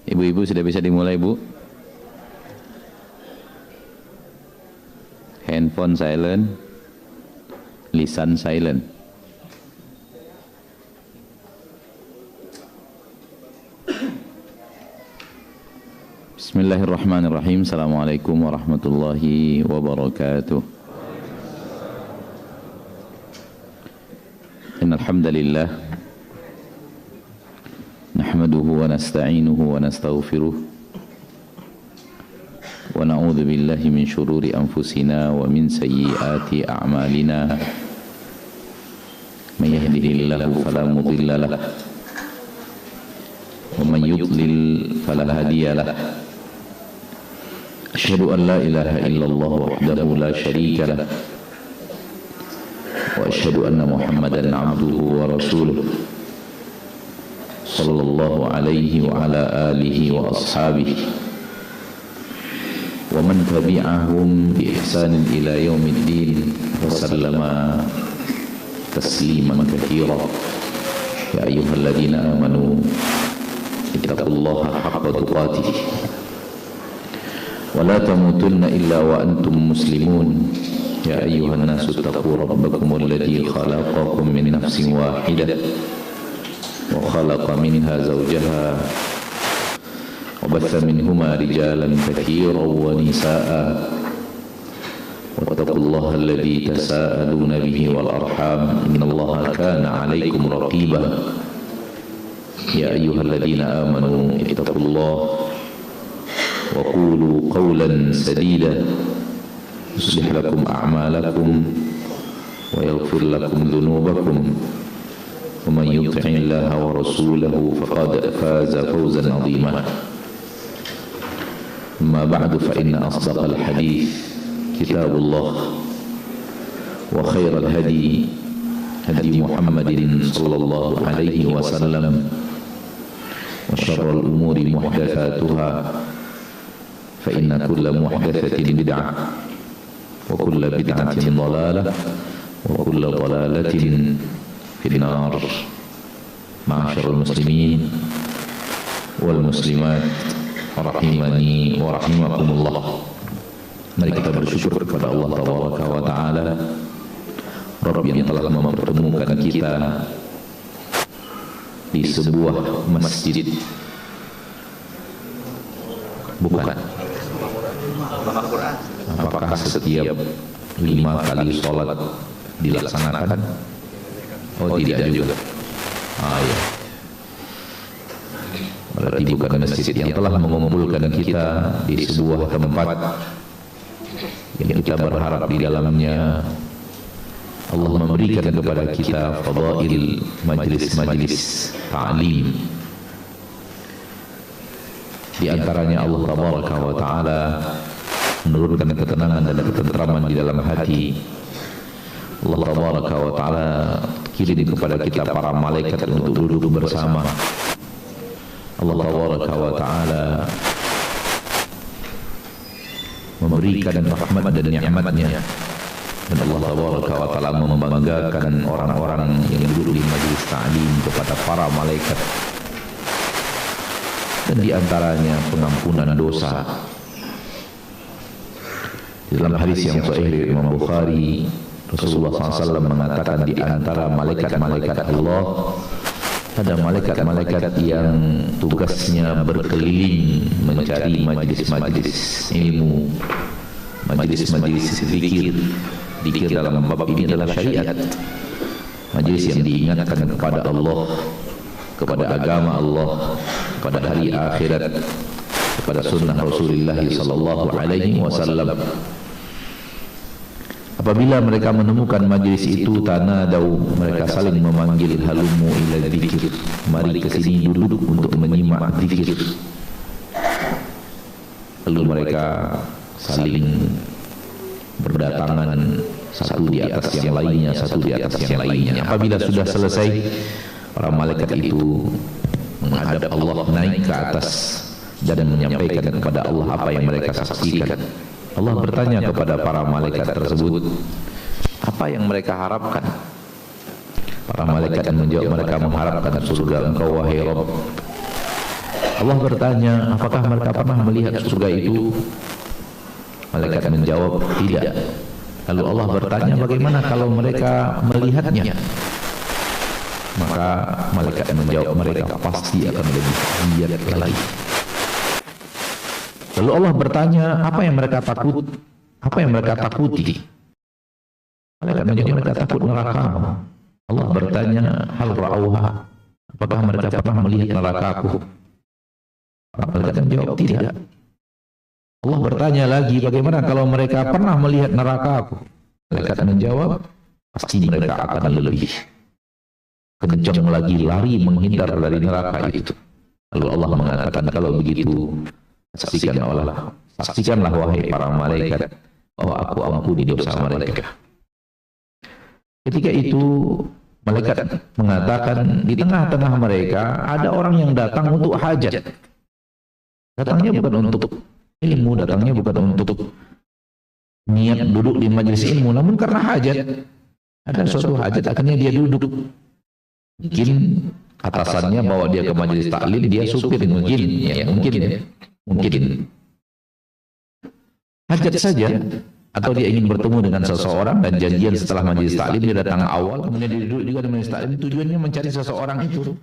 Ibu-ibu sudah bisa dimulai, Bu? Handphone silent, lisan silent. Bismillahirrahmanirrahim. Assalamualaikum warahmatullahi wabarakatuh. Innal hamdalillah nahmaduhu wa nasta'inuhu wa nastaghfiruh wa na'udzu billahi min shururi anfusina wa min sayyiati a'malina. May yahdihillahu fala mudilla lahu wa man yudlil fala hadiya lahu. Asyhadu an la ilaha illallah wahdahu la syarika lah wa asyhadu anna Muhammadan abduhu wa rasuluh sallallahu alaihi wa ala alihi wa ashabihi wa man tabi'ahum bi ihsanin ila yaumiddin wa sallama tasliman katsira. Ya ayyuhalladzina amanu ittaqullaha haqqa tuqatih wa la tamutunna illa wa antum muslimun. Ya ayyuhan nasu taqu rabbakumul ladzi khalaqakum min nafsin wahidah wa khalaqa minha zawjaha wa batha minhuma rijalan katsiran wa nisaa'a wattaqullaha alladzi tasaaluna bihi wal arham innallaha kana 'alaykum raqiba. Ya ayyuhalladzina amanu ittaqullaha wa qulu qawlan sadida yuslih lakum a'malakum wa yaghfir lakum dhunubakum wa man yuti'illaha wa rasulahu faqad faza fawzan 'azima. Amma ba'du, fa inna asdaqal hadits kitabullah wa khairal hadi hadi Muhammadin sallallahu alaihi wasallam wa syarrul umuri muhdatsatuha fa inna kulla muhdatsatin bid'ah wa kulla bid'atin dhalalah wa kulla dhalalatin finnar. Ma'asyiral muslimin wal muslimat rahimani wa rahimakumullah. Mari kita bersyukur kepada Allah tabaraka wa taala, Rabb yang telah mempertemukan kita di sebuah masjid. Bukan. Apakah setiap 5 kali sholat dilaksanakan? Oh, tidak juga. Ya. Berarti bukan masjid yang telah mengumpulkan kita di sebuah tempat yang kita berharap di dalamnya Allah memberikan kepada kita fadail majlis-majlis ta'lim. Di antaranya Allah tabaraka wa ta'ala menurunkan ketenangan dan ketentraman di dalam hati. Allah tabaraka wa ta'ala kirim kepada kita para malaikat untuk duduk bersama. Allah tabaraka wa ta'ala memberikan rahmat dan nikmatnya, dan Allah tabaraka wa ta'ala membanggakan orang-orang yang duduk di majlis ta'lim kepada para malaikat. Dan di antaranya pengampunan dosa. Di dalam hadis yang sahih dari Imam Bukhari, Rasulullah SAW mengatakan di antara malaikat-malaikat Allah ada malaikat-malaikat yang tugasnya berkeliling mencari majlis-majlis ilmu, majlis-majlis zikir. Zikir dalam bab ini adalah syariat, majlis yang diingatkan kepada Allah, kepada agama Allah, kepada hari akhirat, kepada sunnah Rasulullah sallallahu alaihi wasallam. Apabila mereka menemukan majlis itu, tanadau, mereka saling memanggil, halumu ila dzikir, mari ke sini duduk untuk menyimak zikir. Lalu mereka saling berdatangan, satu di atas yang lainnya, satu di atas yang lainnya. Apabila sudah selesai, para malaikat itu menghadap Allah, naik ke atas dan menyampaikan kepada Allah apa yang mereka saksikan. Allah bertanya kepada para malaikat tersebut, apa yang mereka harapkan? Para malaikat menjawab, mereka mengharapkan surga Engkau wahai Rabb. Allah bertanya, apakah mereka pernah melihat surga itu? Malaikat menjawab, tidak. Lalu Allah bertanya, bagaimana kalau mereka melihatnya? Maka malaikat menjawab, mereka pasti akan lebih giat lagi. Lalu Allah bertanya, apa yang mereka takut? Apa yang mereka takuti? Malaikat menjawab, mereka takut neraka. Allah bertanya, hal ra'auha? Apakah mereka pernah melihat neraka-Ku? Malaikat menjawab, tidak. Allah bertanya lagi, bagaimana kalau mereka pernah melihat neraka-Ku? Malaikat menjawab, pasti mereka akan lebih kencang lagi lari menghindar dari neraka itu. Lalu Allah mengatakan, kalau begitu saksikanlah wahai para malaikat, bahwa Aku ampuni dosa mereka. Ketika itu malaikat mengatakan, di tengah-tengah mereka ada orang yang datang untuk hajat. Datangnya bukan untuk ilmu, datangnya bukan untuk niat duduk di majelis ilmu, namun karena hajat. Ada suatu hajat, akhirnya dia duduk. Mungkin atasannya bawa dia ke majelis taklim, dia supir, mungkin hajat saja, atau dia ingin bertemu dengan seseorang dan janjian setelah majelis taklim, dia datang awal, kemudian dia duduk juga di majelis taklim, tujuannya mencari seseorang itu.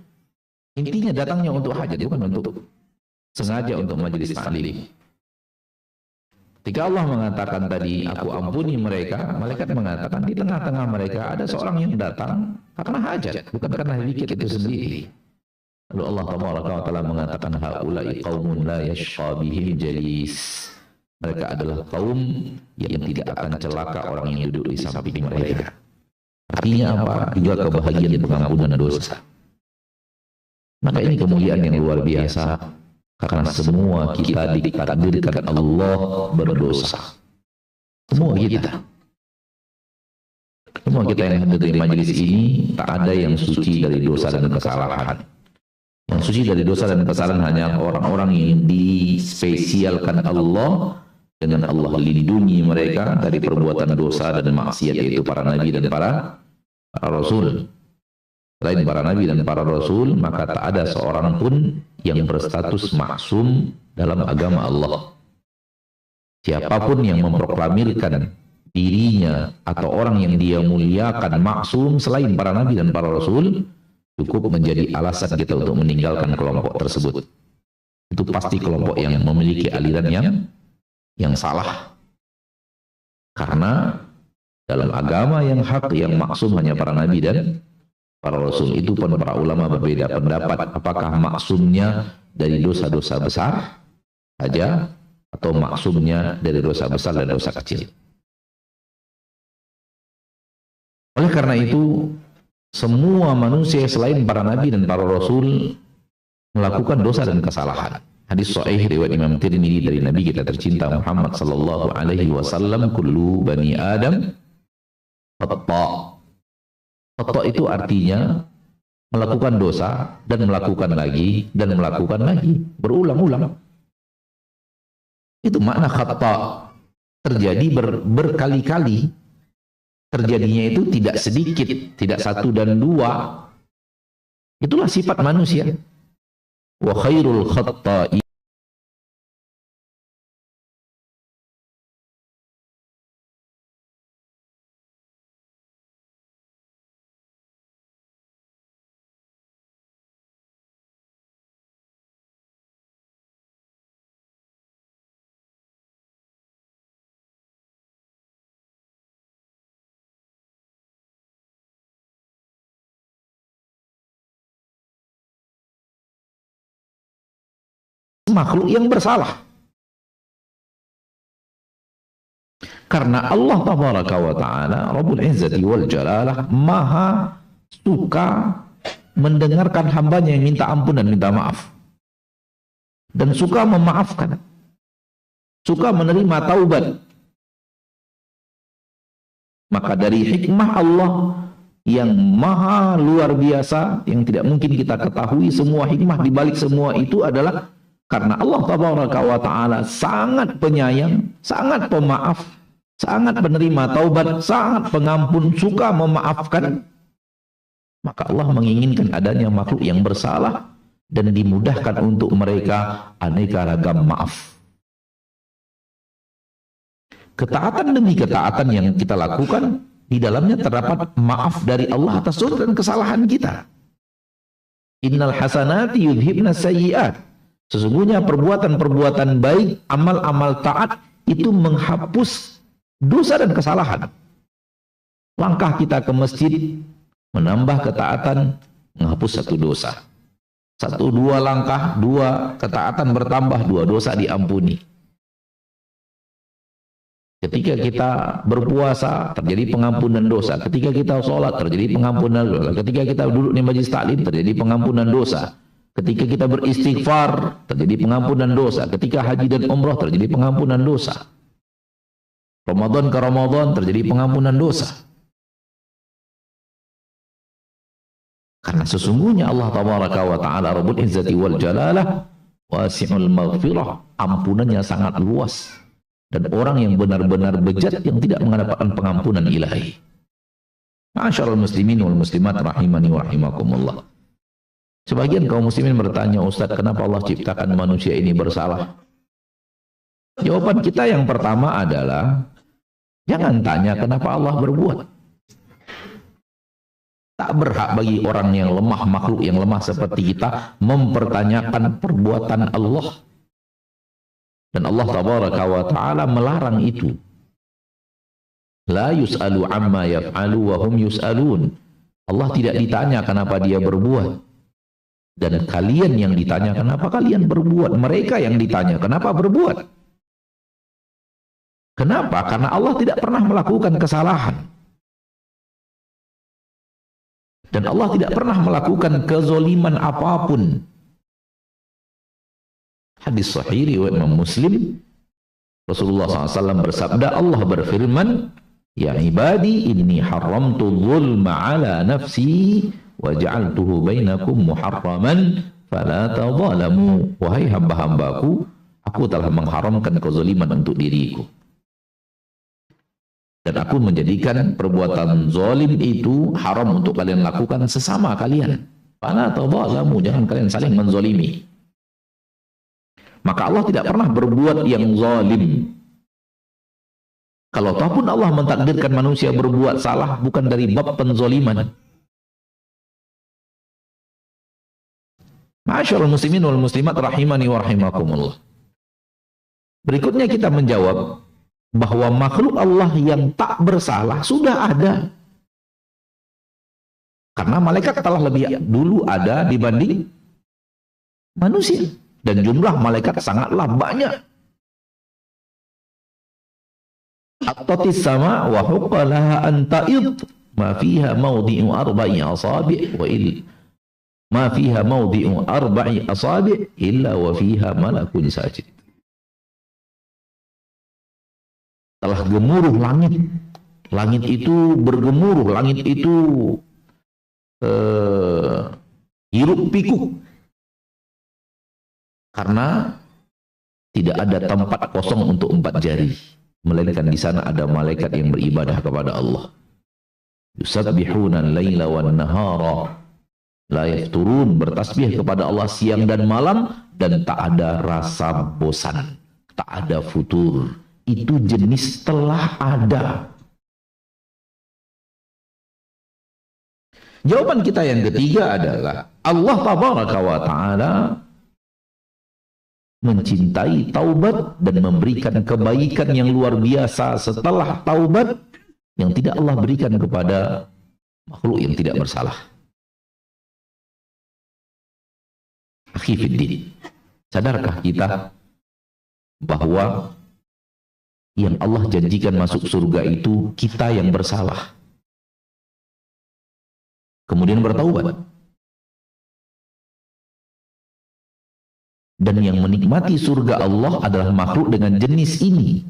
Intinya datangnya untuk hajat, bukan untuk sengaja untuk majelis taklim. Ketika Allah mengatakan tadi, Aku ampuni mereka, malaikat mengatakan di tengah-tengah mereka ada seorang yang datang karena hajat, bukan karena zikir itu sendiri. Lalu Allah Taala mengatakan, haula'i qaumun la yashqa bihim jalis. Mereka adalah kaum yang tidak akan celaka orang yang duduk di samping mereka. Artinya apa? Juga kebahagiaan pengampunan dosa. Maka ini kemuliaan yang luar biasa, karena semua kita ditakdirkan Allah berdosa. Semua kita yang hadir di majelis ini, tak ada yang suci dari dosa dan kesalahan. Yang suci dari dosa dan kesalahan hanya orang-orang yang dispesialkan Allah, dengan Allah lindungi mereka dari perbuatan dosa dan maksiat, yaitu para nabi dan para rasul. Selain para nabi dan para rasul, maka tak ada seorang pun yang berstatus maksum dalam agama Allah. Siapapun yang memproklamirkan dirinya atau orang yang dia muliakan maksum selain para nabi dan para rasul, cukup menjadi alasan kita untuk meninggalkan kelompok tersebut. Itu pasti kelompok yang memiliki aliran yang salah. Karena dalam agama yang hak, yang maksum hanya para nabi dan para rasul. Itu pun para ulama berbeda pendapat, apakah maksumnya dari dosa-dosa besar saja atau maksumnya dari dosa besar dan dosa kecil. Oleh karena itu, semua manusia selain para nabi dan para rasul melakukan dosa dan kesalahan. Hadis sahih riwayat Imam Tirmidzi dari Nabi kita tercinta Muhammad sallallahu alaihi wasallam, kullu bani Adam khata'. Khata' itu artinya melakukan dosa dan melakukan lagi dan melakukan lagi, berulang-ulang. Itu makna khata'. Terjadi berkali-kali. Terjadinya itu tidak sedikit, tidak satu dan dua. Itulah sifat manusia. Wa khairul khatta'i makhluk yang bersalah. Karena Allah tabaraka wa ta'ala Rabbul Izzati wal Jalalah maha suka mendengarkan hambanya yang minta ampun dan minta maaf, dan suka memaafkan, suka menerima taubat. Maka dari hikmah Allah yang maha luar biasa, yang tidak mungkin kita ketahui semua hikmah di balik semua itu adalah karena Allah tabaraka wa ta'ala sangat penyayang, sangat pemaaf, sangat penerima taubat, sangat pengampun, suka memaafkan. Maka Allah menginginkan adanya makhluk yang bersalah dan dimudahkan untuk mereka aneka ragam maaf. Ketaatan demi ketaatan yang kita lakukan, di dalamnya terdapat maaf dari Allah atas dosa dan kesalahan kita. Innal hasanati yudhibna sayyi'at. Sesungguhnya perbuatan-perbuatan baik, amal-amal taat itu menghapus dosa dan kesalahan. Langkah kita ke masjid menambah ketaatan, menghapus satu dosa. Satu dua langkah, dua ketaatan bertambah, dua dosa diampuni. Ketika kita berpuasa, terjadi pengampunan dosa. Ketika kita sholat, terjadi pengampunan dosa. Ketika kita duduk di majelis taklim, terjadi pengampunan dosa. Ketika kita beristighfar, terjadi pengampunan dosa. Ketika haji dan umrah, terjadi pengampunan dosa. Ramadan ke Ramadan, terjadi pengampunan dosa. Karena sesungguhnya Allah Tabaraka wa Ta'ala Rabbul Izzati wal Jalalah wasi'ul maghfirah, ampunannya sangat luas. Dan orang yang benar-benar bejat yang tidak mendapatkan pengampunan ilahi. Ma'asyiral muslimin wal muslimat rahimani wa rahimakumullah. Sebagian kaum muslimin bertanya, Ustaz, kenapa Allah ciptakan manusia ini bersalah? Jawaban kita yang pertama adalah, jangan tanya kenapa Allah berbuat. Tak berhak bagi orang yang lemah, makhluk yang lemah seperti kita, mempertanyakan perbuatan Allah. Dan Allah Tabaraka wa Ta'ala melarang itu. La yus'alu amma yaf'alu wa hum yus'alun. Allah tidak ditanya kenapa dia berbuat. Dan kalian yang ditanya kenapa kalian berbuat. Mereka yang ditanya kenapa berbuat. Kenapa? Karena Allah tidak pernah melakukan kesalahan. Dan Allah tidak pernah melakukan kezoliman apapun. Hadis sahih riwayat Imam Muslim, Rasulullah SAW bersabda, Allah berfirman, ya ibadi inni haramtu zulma ala nafsi wa ja'altuhu bainakum muharraman fala tadzalamu. Wahai hamba-hambaku, aku telah mengharamkan kezaliman untuk diriku. Dan aku menjadikan perbuatan zalim itu haram untuk kalian lakukan sesama kalian. Fala tadzalamu, jangan kalian saling menzalimi. Maka Allah tidak pernah berbuat yang zalim. Kalau ataupun Allah mentakdirkan manusia berbuat salah, bukan dari bab penzaliman. Ma'asyiral muslimin wal muslimat rahimani wa rahimakumullah. Berikutnya kita menjawab bahwa makhluk Allah yang tak bersalah sudah ada. Karena malaikat telah lebih dulu ada dibanding manusia. Dan jumlah malaikat sangatlah banyak. At-tatis sama wa huqqalaha an ta'id ma fiha mawdi'u arba'i asabi' wa il ma fiha mawdi'u arba'i asabi' illa wa fiha malakun sajid. Telah gemuruh langit. Langit itu bergemuruh, langit itu hiruk pikuk. Karena tidak ada tempat kosong untuk 4 jari, melainkan di sana ada malaikat yang beribadah kepada Allah. Yusabbihuna al-laila wan nahara la yafturun, bertasbih kepada Allah siang dan malam dan tak ada rasa bosan, tak ada futur. Itu jenis telah ada. Jawaban kita yang ketiga adalah Allah Tabaraka wa Ta'ala mencintai taubat dan memberikan kebaikan yang luar biasa setelah taubat yang tidak Allah berikan kepada makhluk yang tidak bersalah. Akhi fiddin, sadarkah kita bahwa yang Allah janjikan masuk surga itu kita yang bersalah kemudian bertaubat? Dan yang menikmati surga Allah adalah makhluk dengan jenis ini,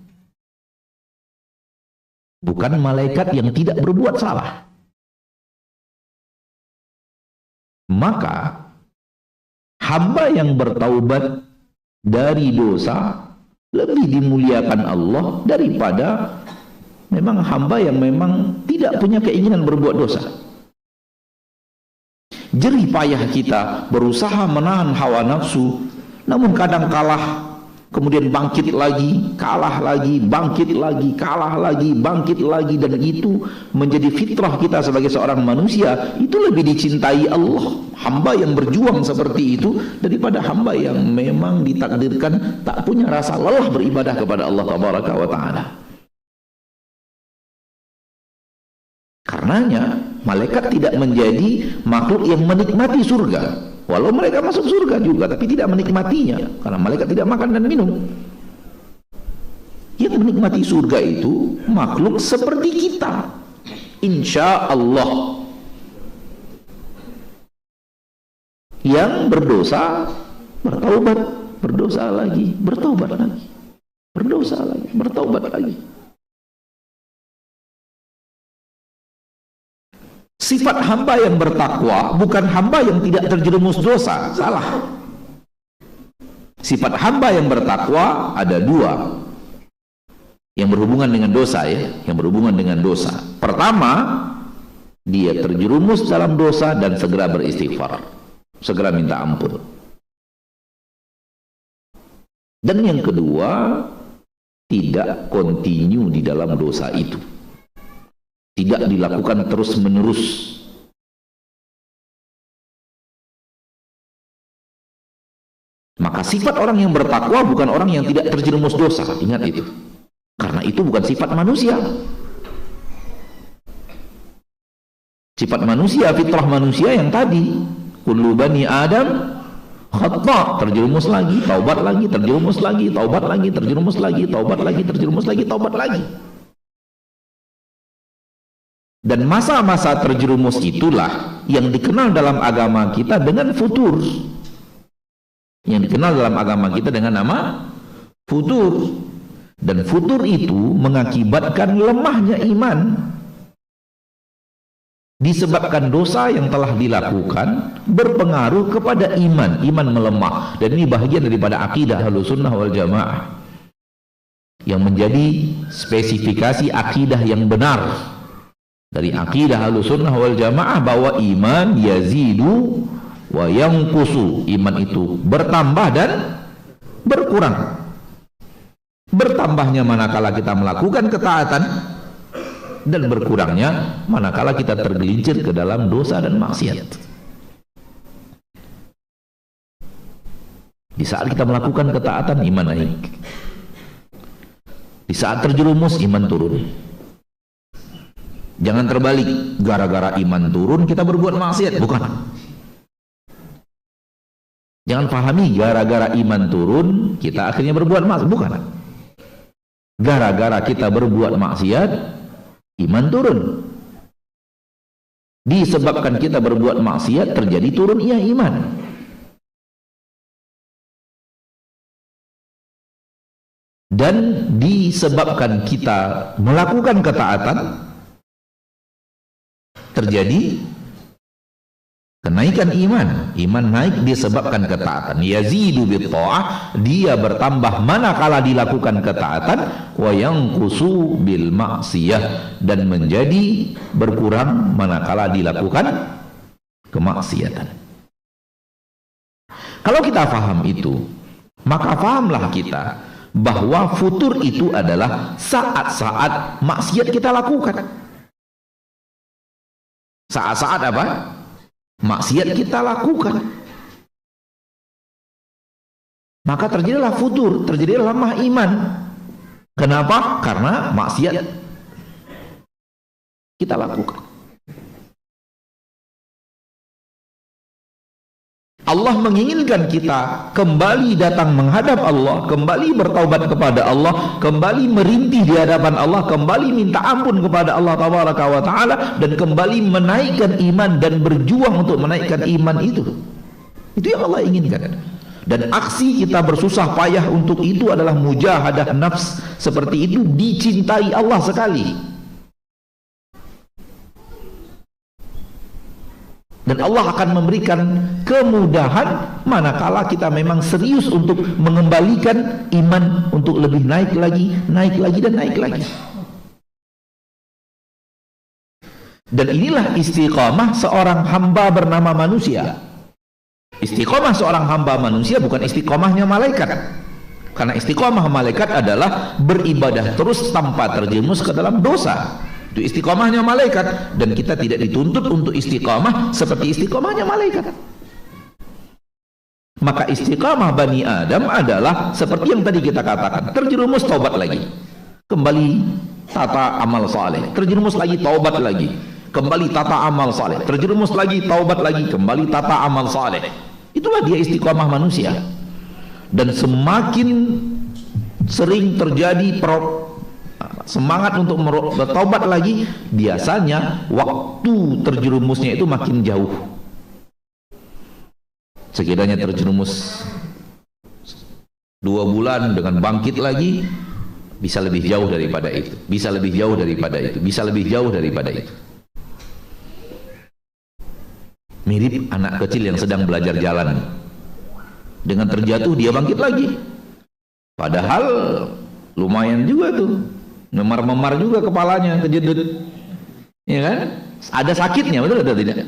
bukan malaikat yang tidak berbuat salah. Maka hamba yang bertaubat dari dosa lebih dimuliakan Allah daripada memang hamba yang memang tidak punya keinginan berbuat dosa. jerih payah kita, berusaha menahan hawa nafsu, namun kadang kalah, kemudian bangkit lagi, kalah lagi, bangkit lagi, kalah lagi, bangkit lagi, dan itu menjadi fitrah kita sebagai seorang manusia. Itu lebih dicintai Allah, hamba yang berjuang seperti itu, daripada hamba yang memang ditakdirkan tak punya rasa lelah beribadah kepada Allah Tabaraka wa Ta'ala. Karenanya malaikat tidak menjadi makhluk yang menikmati surga, walau mereka masuk surga juga, tapi tidak menikmatinya, karena malaikat tidak makan dan minum. Yang menikmati surga itu makhluk seperti kita, insya Allah. Yang berdosa bertaubat, berdosa lagi, bertaubat lagi, berdosa lagi, bertaubat lagi. Sifat hamba yang bertakwa bukan hamba yang tidak terjerumus dosa, salah. Sifat hamba yang bertakwa ada dua yang berhubungan dengan dosa, ya, yang berhubungan dengan dosa. Pertama, dia terjerumus dalam dosa dan segera beristighfar, segera minta ampun. Dan yang kedua, tidak kontinu di dalam dosa itu, tidak dilakukan terus-menerus. Maka sifat orang yang bertakwa bukan orang yang tidak terjerumus dosa, ingat itu. Karena itu bukan sifat manusia. Sifat manusia, fitrah manusia yang tadi, kullu bani Adam khata', terjerumus lagi, taubat lagi, terjerumus lagi, taubat lagi, terjerumus lagi, taubat lagi, terjerumus lagi, taubat lagi. Dan masa-masa terjerumus itulah yang dikenal dalam agama kita dengan futur. Yang dikenal dalam agama kita dengan nama futur. Dan futur itu mengakibatkan lemahnya iman, disebabkan dosa yang telah dilakukan berpengaruh kepada iman. Iman melemah. Dan ini bahagian daripada akidah Ahlussunnah wal Jamaah, yang menjadi spesifikasi akidah yang benar dari akidah Ahlussunnah wal Jamaah, bahwa iman yazidu wa yanqusu. Iman itu bertambah dan berkurang. Bertambahnya manakala kita melakukan ketaatan, dan berkurangnya manakala kita tergelincir ke dalam dosa dan maksiat. Di saat kita melakukan ketaatan, iman naik. Di saat terjerumus, iman turun. Jangan terbalik, gara-gara iman turun kita berbuat maksiat, bukan. Jangan pahami gara-gara iman turun kita akhirnya berbuat maksiat, bukan. Gara-gara kita berbuat maksiat, iman turun. Disebabkan kita berbuat maksiat, terjadi turun ia iman. Dan disebabkan kita melakukan ketaatan, terjadi kenaikan iman. Iman naik disebabkan ketaatan. Yazidu bitta'ah, dia bertambah manakala dilakukan ketaatan, wa yanqusu bil maksiyah, dan menjadi berkurang manakala dilakukan kemaksiatan. Kalau kita faham itu, maka fahamlah kita bahwa futur itu adalah saat-saat maksiat kita lakukan. Saat-saat apa? Maksiat kita lakukan. Maka terjadilah futur, terjadilah lemah iman. Kenapa? Karena maksiat kita lakukan. Allah menginginkan kita kembali datang menghadap Allah, kembali bertaubat kepada Allah, kembali merintih di hadapan Allah, kembali minta ampun kepada Allah Tabaraka wa Ta'ala, dan kembali menaikkan iman dan berjuang untuk menaikkan iman itu. Itu yang Allah inginkan. Dan aksi kita bersusah payah untuk itu adalah mujahadah nafs. Seperti itu dicintai Allah sekali. Dan Allah akan memberikan kemudahan manakala kita memang serius untuk mengembalikan iman untuk lebih naik lagi, dan naik lagi. Dan inilah istiqamah seorang hamba bernama manusia. Istiqamah seorang hamba manusia bukan istiqamahnya malaikat. Karena istiqamah malaikat adalah beribadah terus tanpa terjerumus ke dalam dosa. Itu istiqamahnya malaikat. Dan kita tidak dituntut untuk istiqamah seperti istiqamahnya malaikat. Maka istiqamah Bani Adam adalah seperti yang tadi kita katakan, terjerumus taubat lagi, kembali tata amal saleh, terjerumus lagi taubat lagi, kembali tata amal saleh, terjerumus lagi taubat lagi, kembali tata amal saleh. Itulah dia istiqamah manusia. Dan semakin sering terjadi semangat untuk bertaubat lagi, biasanya waktu terjerumusnya itu makin jauh. Sekiranya terjerumus 2 bulan dengan bangkit lagi, bisa lebih jauh daripada itu, bisa lebih jauh daripada itu, bisa lebih jauh daripada itu. Mirip anak kecil yang sedang belajar jalan, dengan terjatuh dia bangkit lagi, padahal lumayan juga tuh, memar-memar juga kepalanya, kejedut, ya kan? Ada sakitnya, betul atau tidak?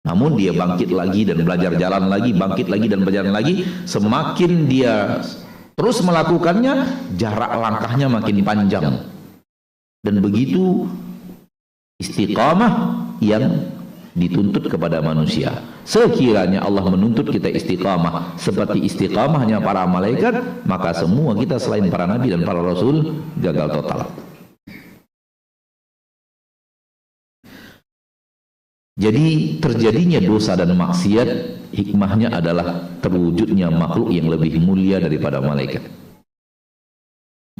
Namun dia bangkit lagi dan belajar jalan lagi, bangkit lagi dan berjalan lagi. Semakin dia terus melakukannya, jarak langkahnya makin panjang. Dan begitu istiqamah yang dituntut kepada manusia. Sekiranya Allah menuntut kita istiqamah seperti istiqamahnya para malaikat, maka semua kita selain para nabi dan para rasul gagal total. Jadi terjadinya dosa dan maksiat, hikmahnya adalah terwujudnya makhluk yang lebih mulia daripada malaikat,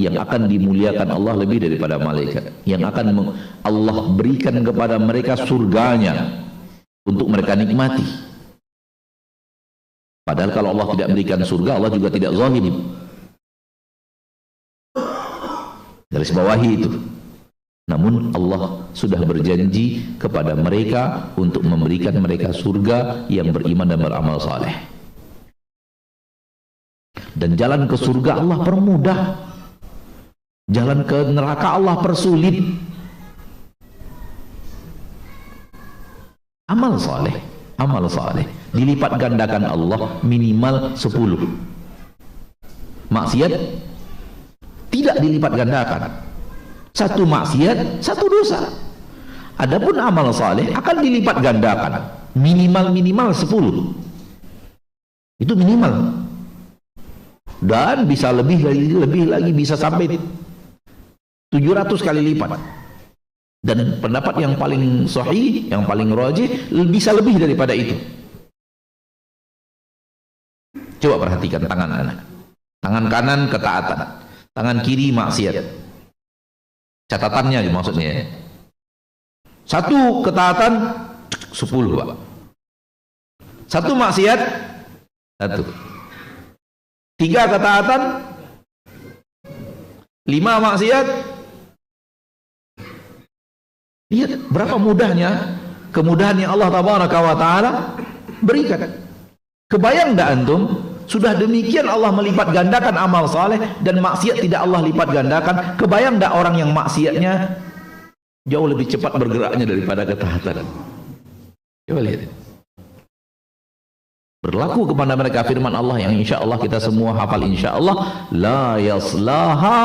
yang akan dimuliakan Allah lebih daripada malaikat, yang akan Allah berikan kepada mereka surganya untuk mereka nikmati. Padahal kalau Allah tidak berikan surga, Allah juga tidak zalim. Garis bawahi itu. Namun Allah sudah berjanji kepada mereka untuk memberikan mereka surga yang beriman dan beramal saleh. Dan jalan ke surga Allah permudah, jalan ke neraka Allah persulit. Amal saleh dilipat gandakan Allah minimal 10. Maksiat tidak dilipat gandakan. 1 maksiat, 1 dosa. Adapun amal saleh akan dilipat gandakan minimal 10. Itu minimal. Dan bisa lebih lagi bisa sampai 700 kali lipat. Dan pendapat yang paling sahih, yang paling rajih, bisa lebih daripada itu. Coba perhatikan tangan anak. Tangan kanan ketaatan, tangan kiri maksiat. Catatannya maksudnya. 1 ketaatan 10, Pak. 1 maksiat 1. 3 ketaatan 5 maksiat. Lihat berapa mudahnya, kemudahan yang Allah Tabaraka wa Ta'ala berikan. Kebayang enggak antum? Sudah demikian Allah melipat gandakan amal saleh dan maksiat tidak Allah lipat gandakan. Kebayang enggak orang yang maksiatnya jauh lebih cepat bergeraknya daripada ketaatan? Coba lihat. Berlaku kepada mereka firman Allah yang insya Allah kita semua hafal, insya Allah, la yaslaha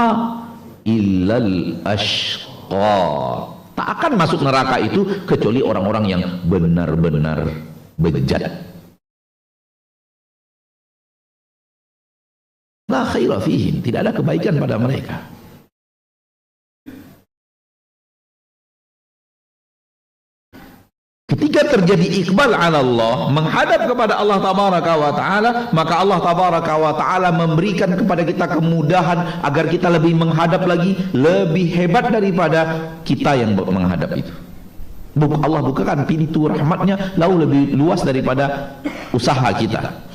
illal ashqa. Tak akan masuk neraka itu kecuali orang-orang yang benar-benar bejat. La khaira fihim, tidak ada kebaikan pada mereka. Ketika terjadi iqbal ala Allah, menghadap kepada Allah Tabaraka wa Ta'ala, maka Allah Tabaraka wa Ta'ala memberikan kepada kita kemudahan agar kita lebih menghadap lagi, lebih hebat daripada kita yang menghadap itu. Allah bukakan pintu rahmatnya lalu lebih luas daripada usaha kita.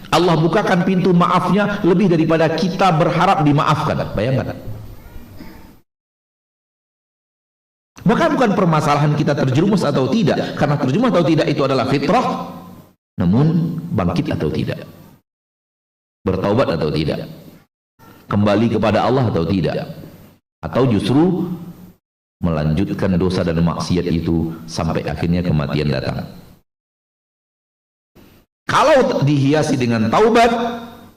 Allah bukakan pintu maafnya lebih daripada kita berharap dimaafkan. Bayangkan. Maka bukan permasalahan kita terjerumus atau tidak, karena terjerumus atau tidak itu adalah fitrah. Namun bangkit atau tidak, bertaubat atau tidak, kembali kepada Allah atau tidak, atau justru melanjutkan dosa dan maksiat itu sampai akhirnya kematian datang. Kalau dihiasi dengan taubat,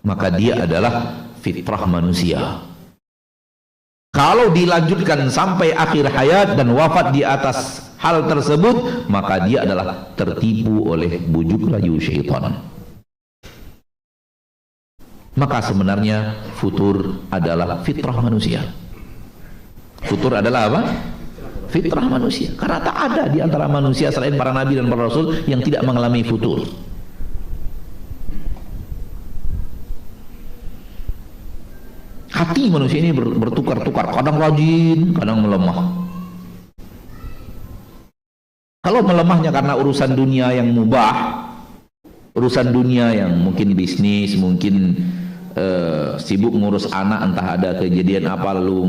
maka dia adalah fitrah manusia. Kalau dilanjutkan sampai akhir hayat dan wafat di atas hal tersebut, maka dia adalah tertipu oleh bujuk rayu syaitan. Maka sebenarnya futur adalah fitrah manusia. Futur adalah apa? Fitrah manusia. Karena tak ada di antara manusia selain para nabi dan para rasul yang tidak mengalami futur. Hati manusia ini bertukar-tukar, kadang rajin, kadang melemah. Kalau melemahnya karena urusan dunia yang mubah, urusan dunia yang mungkin bisnis, mungkin sibuk ngurus anak, entah ada kejadian apa lalu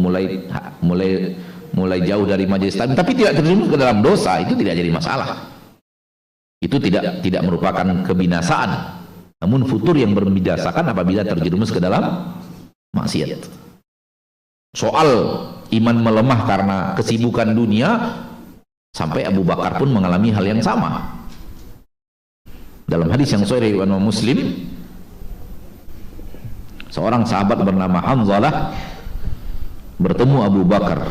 mulai jauh dari majelis taklim, tapi tidak terjerumus ke dalam dosa, itu tidak jadi masalah. Itu tidak merupakan kebinasaan. Namun futur yang membinasakan apabila terjerumus ke dalam maksiat. Soal iman melemah karena kesibukan dunia, sampai Abu Bakar pun mengalami hal yang sama. Dalam hadis yang sahih riwayat Muslim, seorang sahabat bernama Hanzalah bertemu Abu Bakar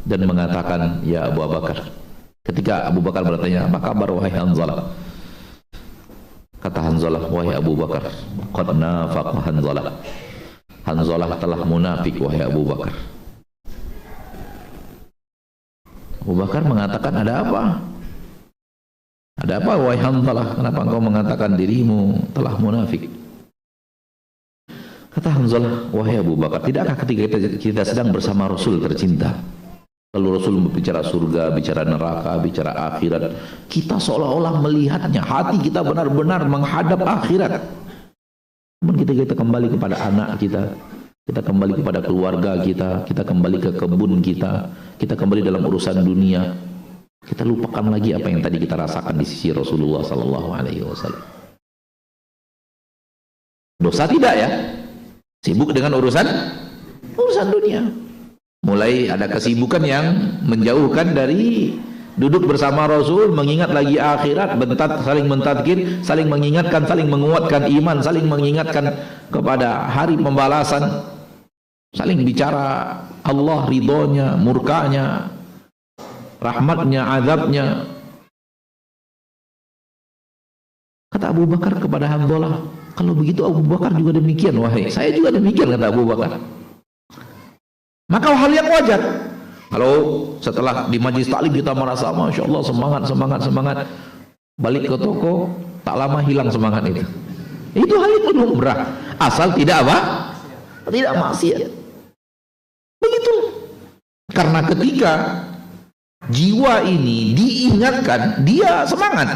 dan mengatakan, "Ya Abu Bakar." Ketika Abu Bakar bertanya, "Apa kabar wahai Hanzalah?" Kata Hanzalah, "Wahai Abu Bakar, qad nafaqa Hanzalah." Hanzalah telah munafik wahai Abu Bakar. Abu Bakar mengatakan, "Ada apa? Ada apa wahai Hanzalah? Kenapa engkau mengatakan dirimu telah munafik?" Kata Hanzalah, "Wahai Abu Bakar, tidakkah ketika kita sedang bersama Rasul tercinta, lalu Rasul berbicara surga, bicara neraka, bicara akhirat, kita seolah-olah melihatnya, hati kita benar-benar menghadap akhirat. Namun kita kembali kepada anak kita kembali kepada keluarga kita kembali ke kebun kita kembali dalam urusan dunia, kita lupakan lagi apa yang tadi kita rasakan di sisi Rasulullah sallallahu alaihi wasallam." Dosa tidak ya? Sibuk dengan urusan dunia. Mulai ada kesibukan yang menjauhkan dari duduk bersama Rasul, mengingat lagi akhirat, saling mentadkir, saling mengingatkan, saling menguatkan iman, saling mengingatkan kepada hari pembalasan, saling bicara Allah, ridhonya, murkanya, rahmatnya, azabnya. Kata Abu Bakar kepada Hanzalah, "Kalau begitu Abu Bakar juga demikian, wahai saya juga demikian," kata Abu Bakar. Maka hal yang wajar kalau setelah di majlis taklim kita merasa Masya Allah semangat, balik ke toko tak lama hilang semangat itu hal yang lumrah, asal tidak apa? Tidak maksiat. Begitu. Karena ketika jiwa ini diingatkan, dia semangat.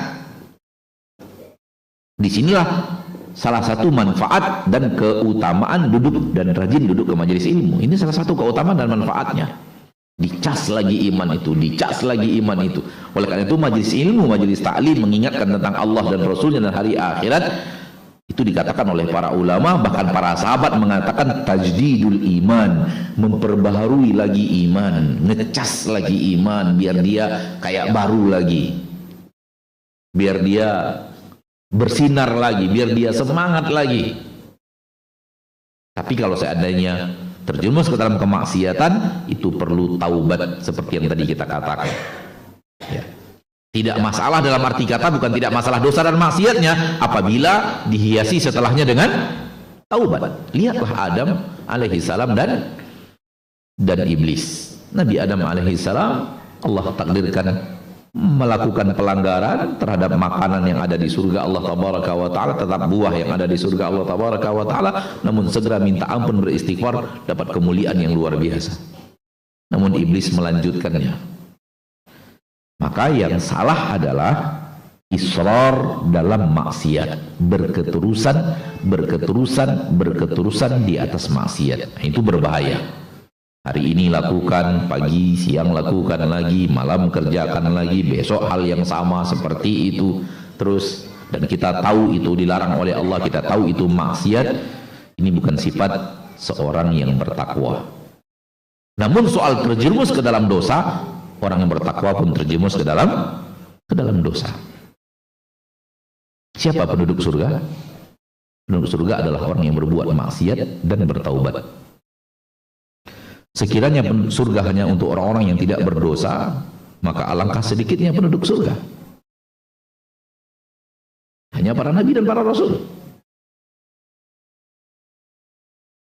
Disinilah salah satu manfaat dan keutamaan duduk dan rajin duduk ke majelis ilmu. Ini salah satu keutamaan dan manfaatnya. Dicas lagi iman itu, dicas lagi iman itu. Oleh karena itu majelis ilmu, majelis taklim mengingatkan tentang Allah dan Rasulnya dan hari akhirat. Itu dikatakan oleh para ulama, bahkan para sahabat mengatakan tajdidul iman, memperbaharui lagi iman, ngecas lagi iman biar dia kayak baru lagi, biar dia bersinar lagi, biar dia semangat lagi. Tapi kalau seandainya terjerumus ke dalam kemaksiatan, itu perlu taubat seperti yang tadi kita katakan ya. Tidak masalah dalam arti kata, bukan tidak masalah dosa dan maksiatnya apabila dihiasi setelahnya dengan taubat. Lihatlah Adam alaihi salam dan iblis. Nabi Adam alaihi salam Allah takdirkan melakukan pelanggaran terhadap makanan yang ada di surga Allah tabaraka wa taala, tetap buah yang ada di surga Allah tabaraka wa taala, namun segera minta ampun, beristighfar, dapat kemuliaan yang luar biasa. Namun iblis melanjutkannya. Maka yang salah adalah israr dalam maksiat, berketerusan di atas maksiat. Nah, itu berbahaya. Hari ini lakukan, pagi, siang lakukan lagi, malam kerjakan lagi, besok hal yang sama seperti itu terus, dan kita tahu itu dilarang oleh Allah, kita tahu itu maksiat. Ini bukan sifat seorang yang bertakwa. Namun soal terjerumus ke dalam dosa, orang yang bertakwa pun terjerumus ke dalam dosa. Siapa penduduk surga? Penduduk surga adalah orang yang berbuat maksiat dan bertaubat. Sekiranya surga hanya untuk orang-orang yang tidak berdosa, maka alangkah sedikitnya penduduk surga. Hanya para nabi dan para rasul.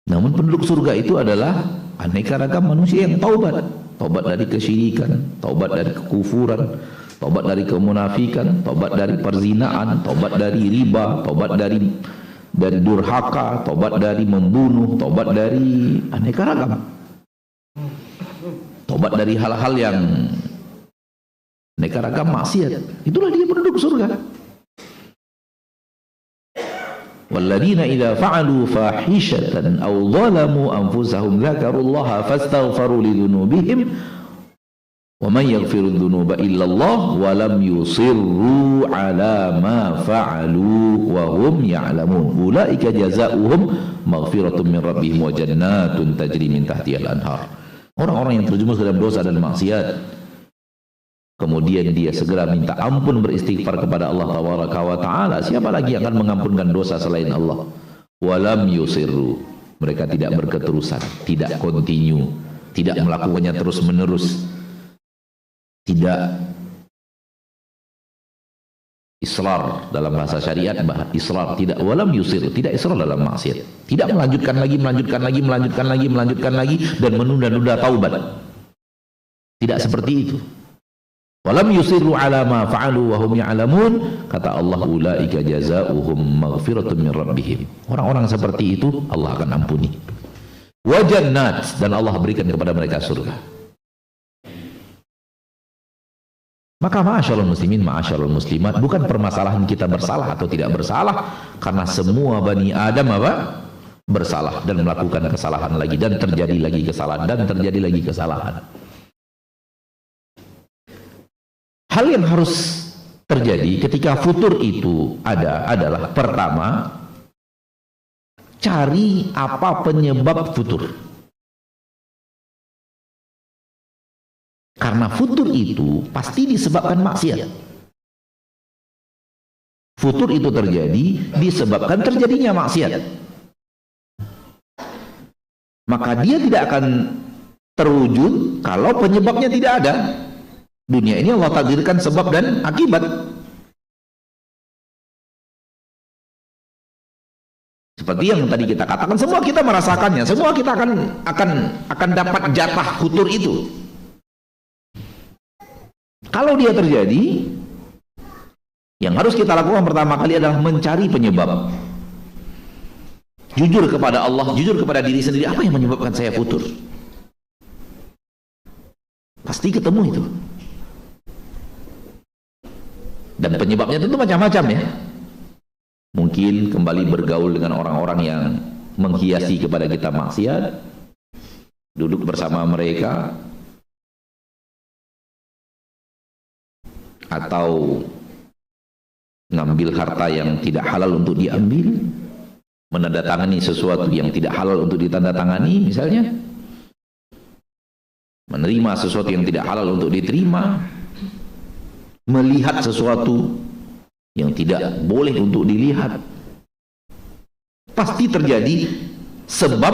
Namun penduduk surga itu adalah aneka ragam manusia yang taubat. Taubat dari kesyirikan, taubat dari kekufuran, taubat dari kemunafikan, taubat dari perzinaan, taubat dari riba, taubat dari durhaka, taubat dari membunuh, taubat dari aneka ragam. Taubat dari hal-hal yang aneka ragam maksiat. Itulah dia penduduk surga. Walladzina idza fa'alu fahishatan aw zalamu anfusahum dzakarullaha fastaghfaru lidzunubihim wa man yaghfiru dzunuba illa Allah wa lam yusirru ala ma fa'alu wa hum ya'lamun ulaika jazaohum maghfiratun min rabbihim wa jannatun tajri min tahtiha al-anhar. Orang-orang yang terjerumus dalam dosa dan maksiat, kemudian dia segera minta ampun, beristighfar kepada Allah Taala. Siapa lagi yang akan mengampunkan dosa selain Allah? Walam yusirru. Mereka tidak berketerusan, tidak kontinu, tidak melakukannya terus menerus, tidak israr dalam bahasa syariat, israr tidak, walam yusir, tidak israr dalam maksiat, tidak melanjutkan lagi dan menunda-nunda taubat. Tidak seperti itu. Walam yusirru ala ma fa'alu wa hum ya'lamun, kata Allah, ulaika jazaohum maghfiratun min rabbihim. Orang-orang seperti itu Allah akan ampuni. Wa jannat, dan Allah berikan kepada mereka surga. Maka ma'asyarul muslimin, ma'asyarul muslimat, bukan permasalahan kita bersalah atau tidak bersalah, karena semua Bani Adam bersalah dan melakukan kesalahan lagi, dan terjadi lagi kesalahan, dan terjadi lagi kesalahan. Hal yang harus terjadi ketika futur itu ada adalah, pertama, cari apa penyebab futur. Karena futur itu pasti disebabkan maksiat. Futur itu terjadi disebabkan terjadinya maksiat. Maka dia tidak akan terwujud kalau penyebabnya tidak ada. Dunia ini Allah takdirkan sebab dan akibat. Seperti yang tadi kita katakan, semua kita merasakannya, semua kita akan dapat jatah futur itu. Kalau dia terjadi, yang harus kita lakukan pertama kali adalah mencari penyebab. Jujur kepada Allah, jujur kepada diri sendiri, apa yang menyebabkan saya futur? Pasti ketemu itu. Dan penyebabnya tentu macam-macam ya. Mungkin kembali bergaul dengan orang-orang yang menghiasi kepada kita maksiat, duduk bersama mereka, atau ngambil harta yang tidak halal untuk diambil, menandatangani sesuatu yang tidak halal untuk ditandatangani, misalnya menerima sesuatu yang tidak halal untuk diterima, melihat sesuatu yang tidak boleh untuk dilihat. Pasti terjadi sebab,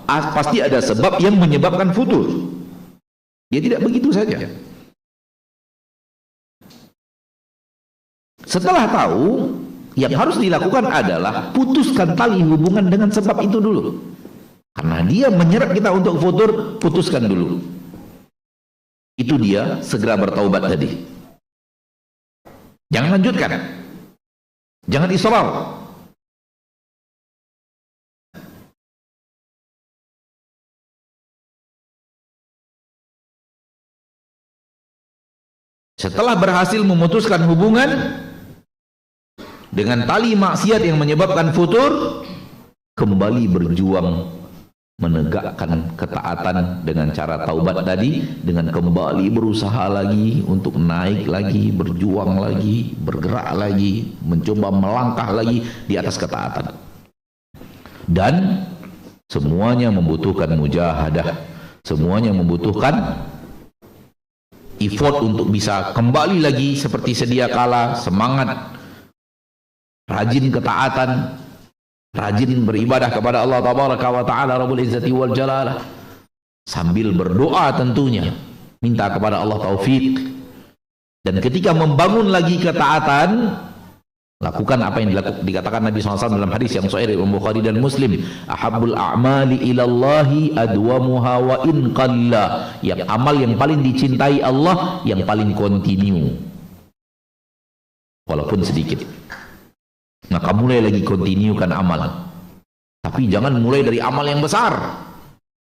pasti ada sebab yang menyebabkan futur. Dia tidak begitu saja. Setelah tahu, yang harus dilakukan adalah putuskan tali hubungan dengan sebab itu dulu. Karena dia menyeret kita untuk futur, putuskan dulu. Itu dia segera bertaubat tadi. Jangan lanjutkan. Jangan israr. Setelah berhasil memutuskan hubungan dengan tali maksiat yang menyebabkan futur, kembali berjuang menegakkan ketaatan dengan cara taubat tadi, dengan kembali berusaha lagi untuk naik lagi, berjuang lagi, bergerak lagi, mencoba melangkah lagi di atas ketaatan. Dan semuanya membutuhkan mujahadah, Semuanya membutuhkan effort untuk bisa kembali lagi seperti sedia kala, semangat, rajin ketaatan, rajin beribadah kepada Allah Tabaraka wa Ta'ala Rabbul Izzati wal Jalalah, sambil berdoa tentunya, minta kepada Allah taufik. Dan ketika membangun lagi ketaatan, lakukan apa yang dikatakan Nabi SAW dalam hadis yang sahih Imam Bukhari dan Muslim, ahabbul a'mali ilallahi adwamuha wa in qalla, yang amal yang paling dicintai Allah yang paling kontinu walaupun sedikit. Maka mulai lagi kontinukan amal, tapi jangan mulai dari amal yang besar,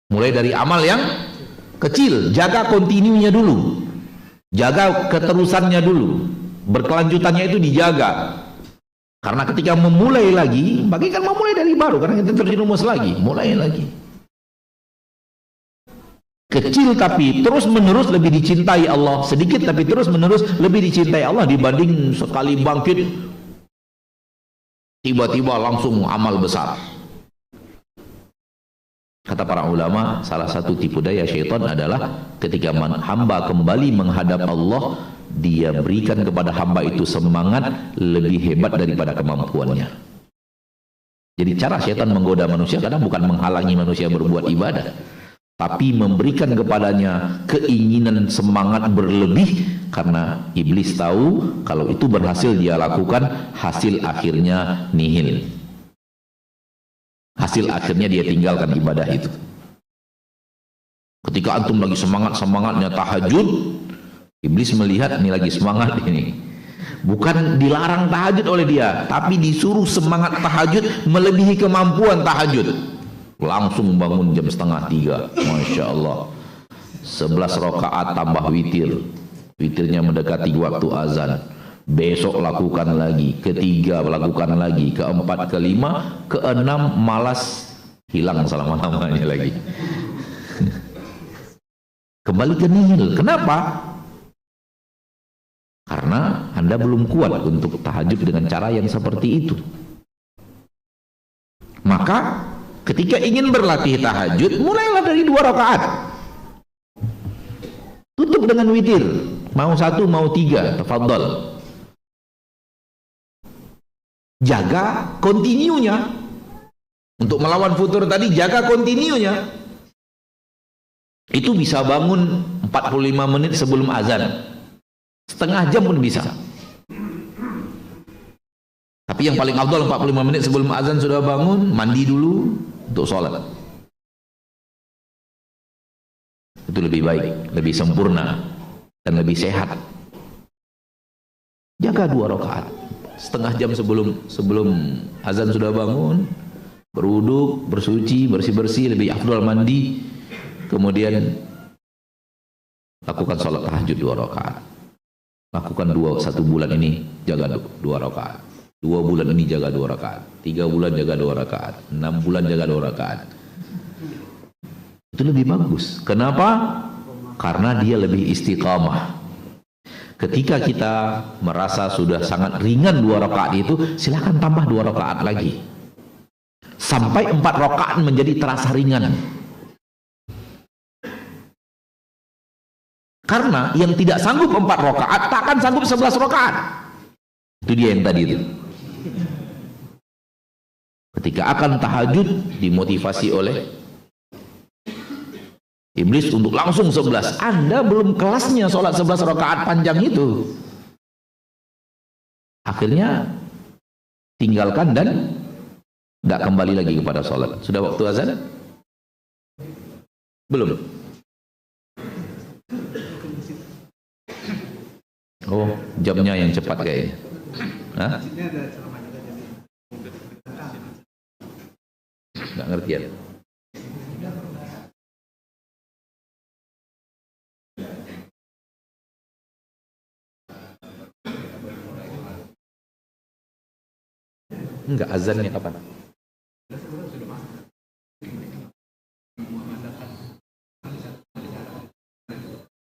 mulai dari amal yang kecil. Jaga kontinunya dulu, jaga keterusannya dulu, berkelanjutannya itu dijaga. Karena ketika memulai lagi, bagikan memulai dari baru, karena kita terjerumus lagi, mulai lagi. Kecil tapi terus menerus lebih dicintai Allah, sedikit tapi terus menerus lebih dicintai Allah dibanding sekali bangkit tiba-tiba langsung amal besar. Kata para ulama, salah satu tipu daya syaitan adalah ketika hamba kembali menghadap Allah, dia berikan kepada hamba itu semangat lebih hebat daripada kemampuannya. Jadi cara syaitan menggoda manusia kadang bukan menghalangi manusia berbuat ibadah, tapi memberikan kepadanya keinginan semangat berlebih, karena iblis tahu kalau itu berhasil dia lakukan, hasil akhirnya nihil. Hasil akhirnya dia tinggalkan ibadah itu. Ketika antum lagi semangatnya tahajud, iblis melihat ini lagi semangat ini. Bukan dilarang tahajud oleh dia, tapi disuruh semangat tahajud melebihi kemampuan tahajud. Langsung bangun jam 2:30, Masya Allah. 11 rakaat tambah witir. Witirnya mendekati waktu azan. Besok lakukan lagi, ketiga lakukan lagi, keempat, kelima, keenam malas, hilang selama-lamanya lagi. Kembali ke nihil. Kenapa? Karena Anda belum kuat untuk tahajud dengan cara yang seperti itu. Maka ketika ingin berlatih tahajud, mulailah dari 2 rakaat. Tutup dengan witir. Mau 1, mau 3, tafadhal. Jaga kontinunya. Untuk melawan futur tadi, jaga kontinunya. Itu bisa bangun 45 menit sebelum azan. Setengah jam pun bisa. Tapi yang paling afdal 45 menit sebelum azan sudah bangun, mandi dulu untuk sholat. Itu lebih baik, lebih sempurna, dan lebih sehat. Jaga 2 rakaat. Setengah jam sebelum azan sudah bangun, berwuduk, bersuci, bersih-bersih, lebih afdal mandi, kemudian lakukan sholat tahajud 2 rakaat. Lakukan 1 bulan ini, jaga 2 rakaat. 2 bulan ini jaga 2 rakaat. 3 bulan jaga 2 rakaat. 6 bulan jaga 2 rakaat. Itu lebih bagus. Kenapa? Karena dia lebih istiqamah. Ketika kita merasa sudah sangat ringan 2 rakaat itu, silakan tambah 2 rakaat lagi. Sampai 4 rakaat menjadi terasa ringan. Karena yang tidak sanggup 4 rakaat, tak akan sanggup 11 rakaat. Itu dia yang tadi itu. Ketika akan tahajud, dimotivasi oleh iblis untuk langsung 11. Anda belum kelasnya sholat 11 rakaat panjang itu. Akhirnya tinggalkan dan tidak kembali lagi kepada sholat. Sudah waktu azan? Belum. Oh, jamnya yang cepat kayaknya. Hah? Nggak ngerti ya? Enggak, azannya kapan?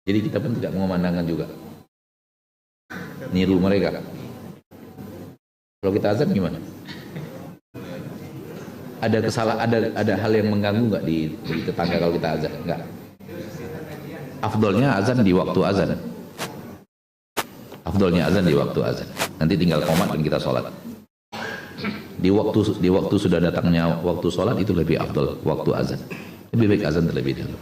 Jadi kita pun tidak mengumandangkan juga. Niru mereka. Kalau kita azan gimana? Ada kesalahan, ada hal yang mengganggu nggak di tetangga kalau kita azan? Enggak. Afdolnya azan di waktu azan. Afdolnya azan di waktu azan. Nanti tinggal qomat dan kita sholat. Di waktu sudah datangnya waktu sholat itu lebih afdol waktu azan. Lebih baik azan terlebih dahulu.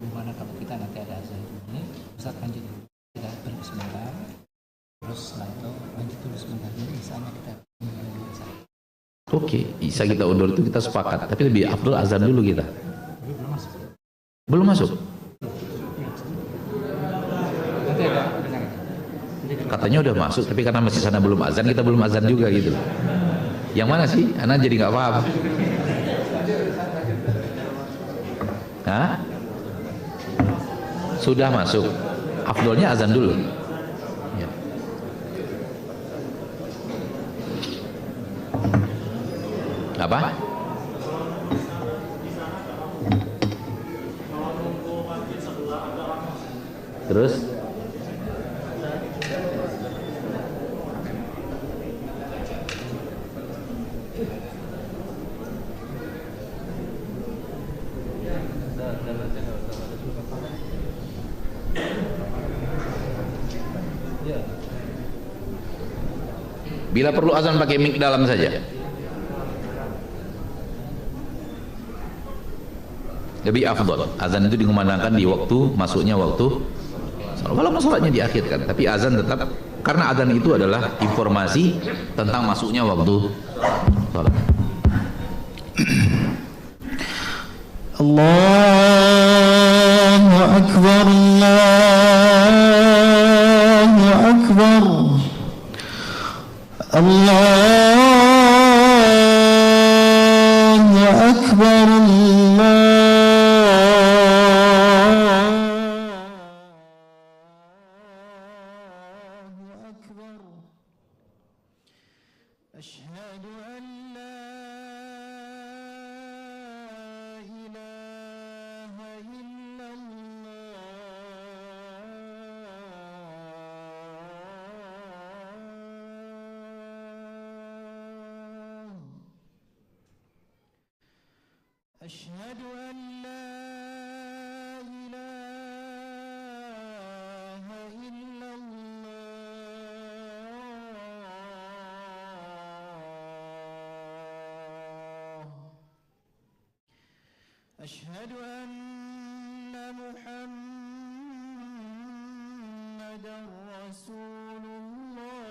Gimana kalau kita nanti ada azan ini, Ustaz lanjut dulu, kita berhenti sebentar, terus setelah itu lanjut dulu sebentar, jadi misalnya kita Oke, bisa kita undur itu kita sepakat, tapi lebih afdol azan dulu kita. Belum masuk. nanti ada dengar. Katanya udah masuk, tapi karena masih sana belum azan, kita belum azan juga gitu. Yang mana sih? Anak jadi nggak paham. Hah? Sudah masuk. Afdolnya azan dulu. Ya. Apa? Terus? Bila perlu azan pakai mic dalam saja. Lebih afdol. Azan itu dikumandangkan di waktu masuknya waktu. Kalau masalahnya diakhirkan, tapi azan tetap, karena azan itu adalah informasi tentang masuknya waktu salat. Allahu Akbar, Allahu Akbar, Allahu Akbar, Allahu Akbar. Asyhadu an la ilaha illallah. Asyhadu an la ilaha illallah. Asyhadu anna Muhammadan Rasulullah.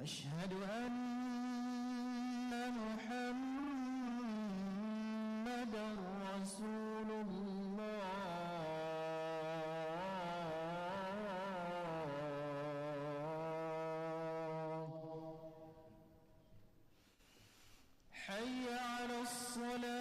Asyhadu anna Muhammadan Rasulullah. Hayya 'alas salah.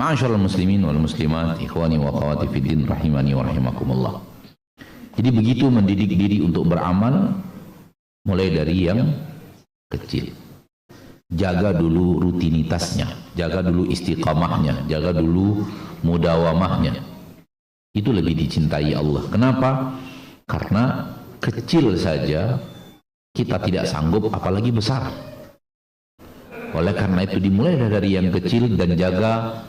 Ma'asyiral muslimin wal muslimat, ikhwani wa akhwati fiddin rahimani wa rahimakumullah. Jadi begitu mendidik diri untuk beramal mulai dari yang kecil. Jaga dulu rutinitasnya, jaga dulu istiqamahnya, jaga dulu mudawamahnya. Itu lebih dicintai Allah. Kenapa? Karena kecil saja kita tidak sanggup, apalagi besar. Oleh karena itu dimulai dari yang kecil dan jaga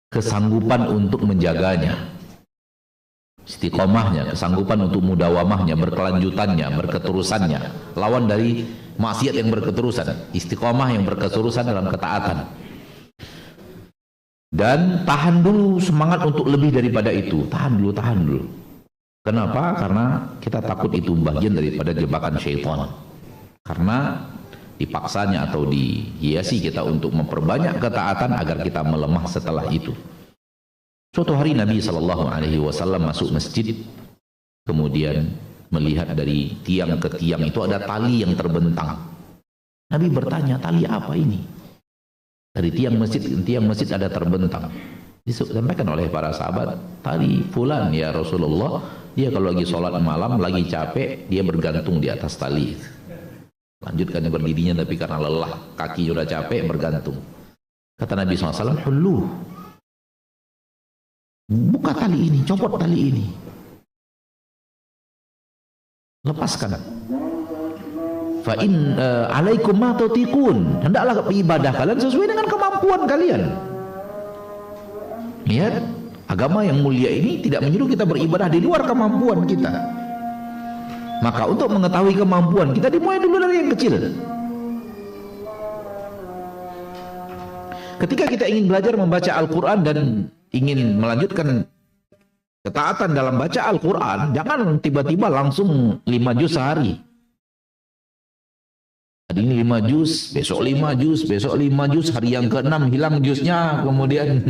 kesanggupan untuk menjaganya, istiqomahnya, kesanggupan untuk mudawamahnya, berkelanjutannya, berketerusannya. Lawan dari maksiat yang berketerusan, istiqomah yang berketerusan dalam ketaatan. Dan tahan dulu semangat untuk lebih daripada itu. Tahan dulu. Kenapa? Karena kita takut itu bagian daripada jebakan syaitan. Karena dipaksanya atau dihiasi kita untuk memperbanyak ketaatan agar kita melemah setelah itu. Suatu hari Nabi SAW masuk masjid, kemudian melihat dari tiang ke tiang itu ada tali yang terbentang. Nabi bertanya, tali apa ini? Dari tiang masjid ada terbentang. Disampaikan oleh para sahabat, tali fulan ya Rasulullah, dia kalau lagi sholat malam, lagi capek, dia bergantung di atas tali. Lanjutkan berdirinya, tapi karena lelah, kaki sudah capek, bergantung. Kata Nabi SAW, hulluh, buka tali ini, copot tali ini, lepaskan. Fa'in alaikum ma tutiqun, hendaklah ibadah kalian sesuai dengan kemampuan kalian. Lihat, agama yang mulia ini tidak menyuruh kita beribadah di luar kemampuan kita. Maka untuk mengetahui kemampuan kita dimulai dulu dari yang kecil. Ketika kita ingin belajar membaca Al-Quran dan ingin melanjutkan ketaatan dalam baca Al-Quran, jangan tiba-tiba langsung 5 juz sehari. Hari ini 5 juz, besok 5 juz, besok 5 juz, hari yang ke-6 hilang juznya, kemudian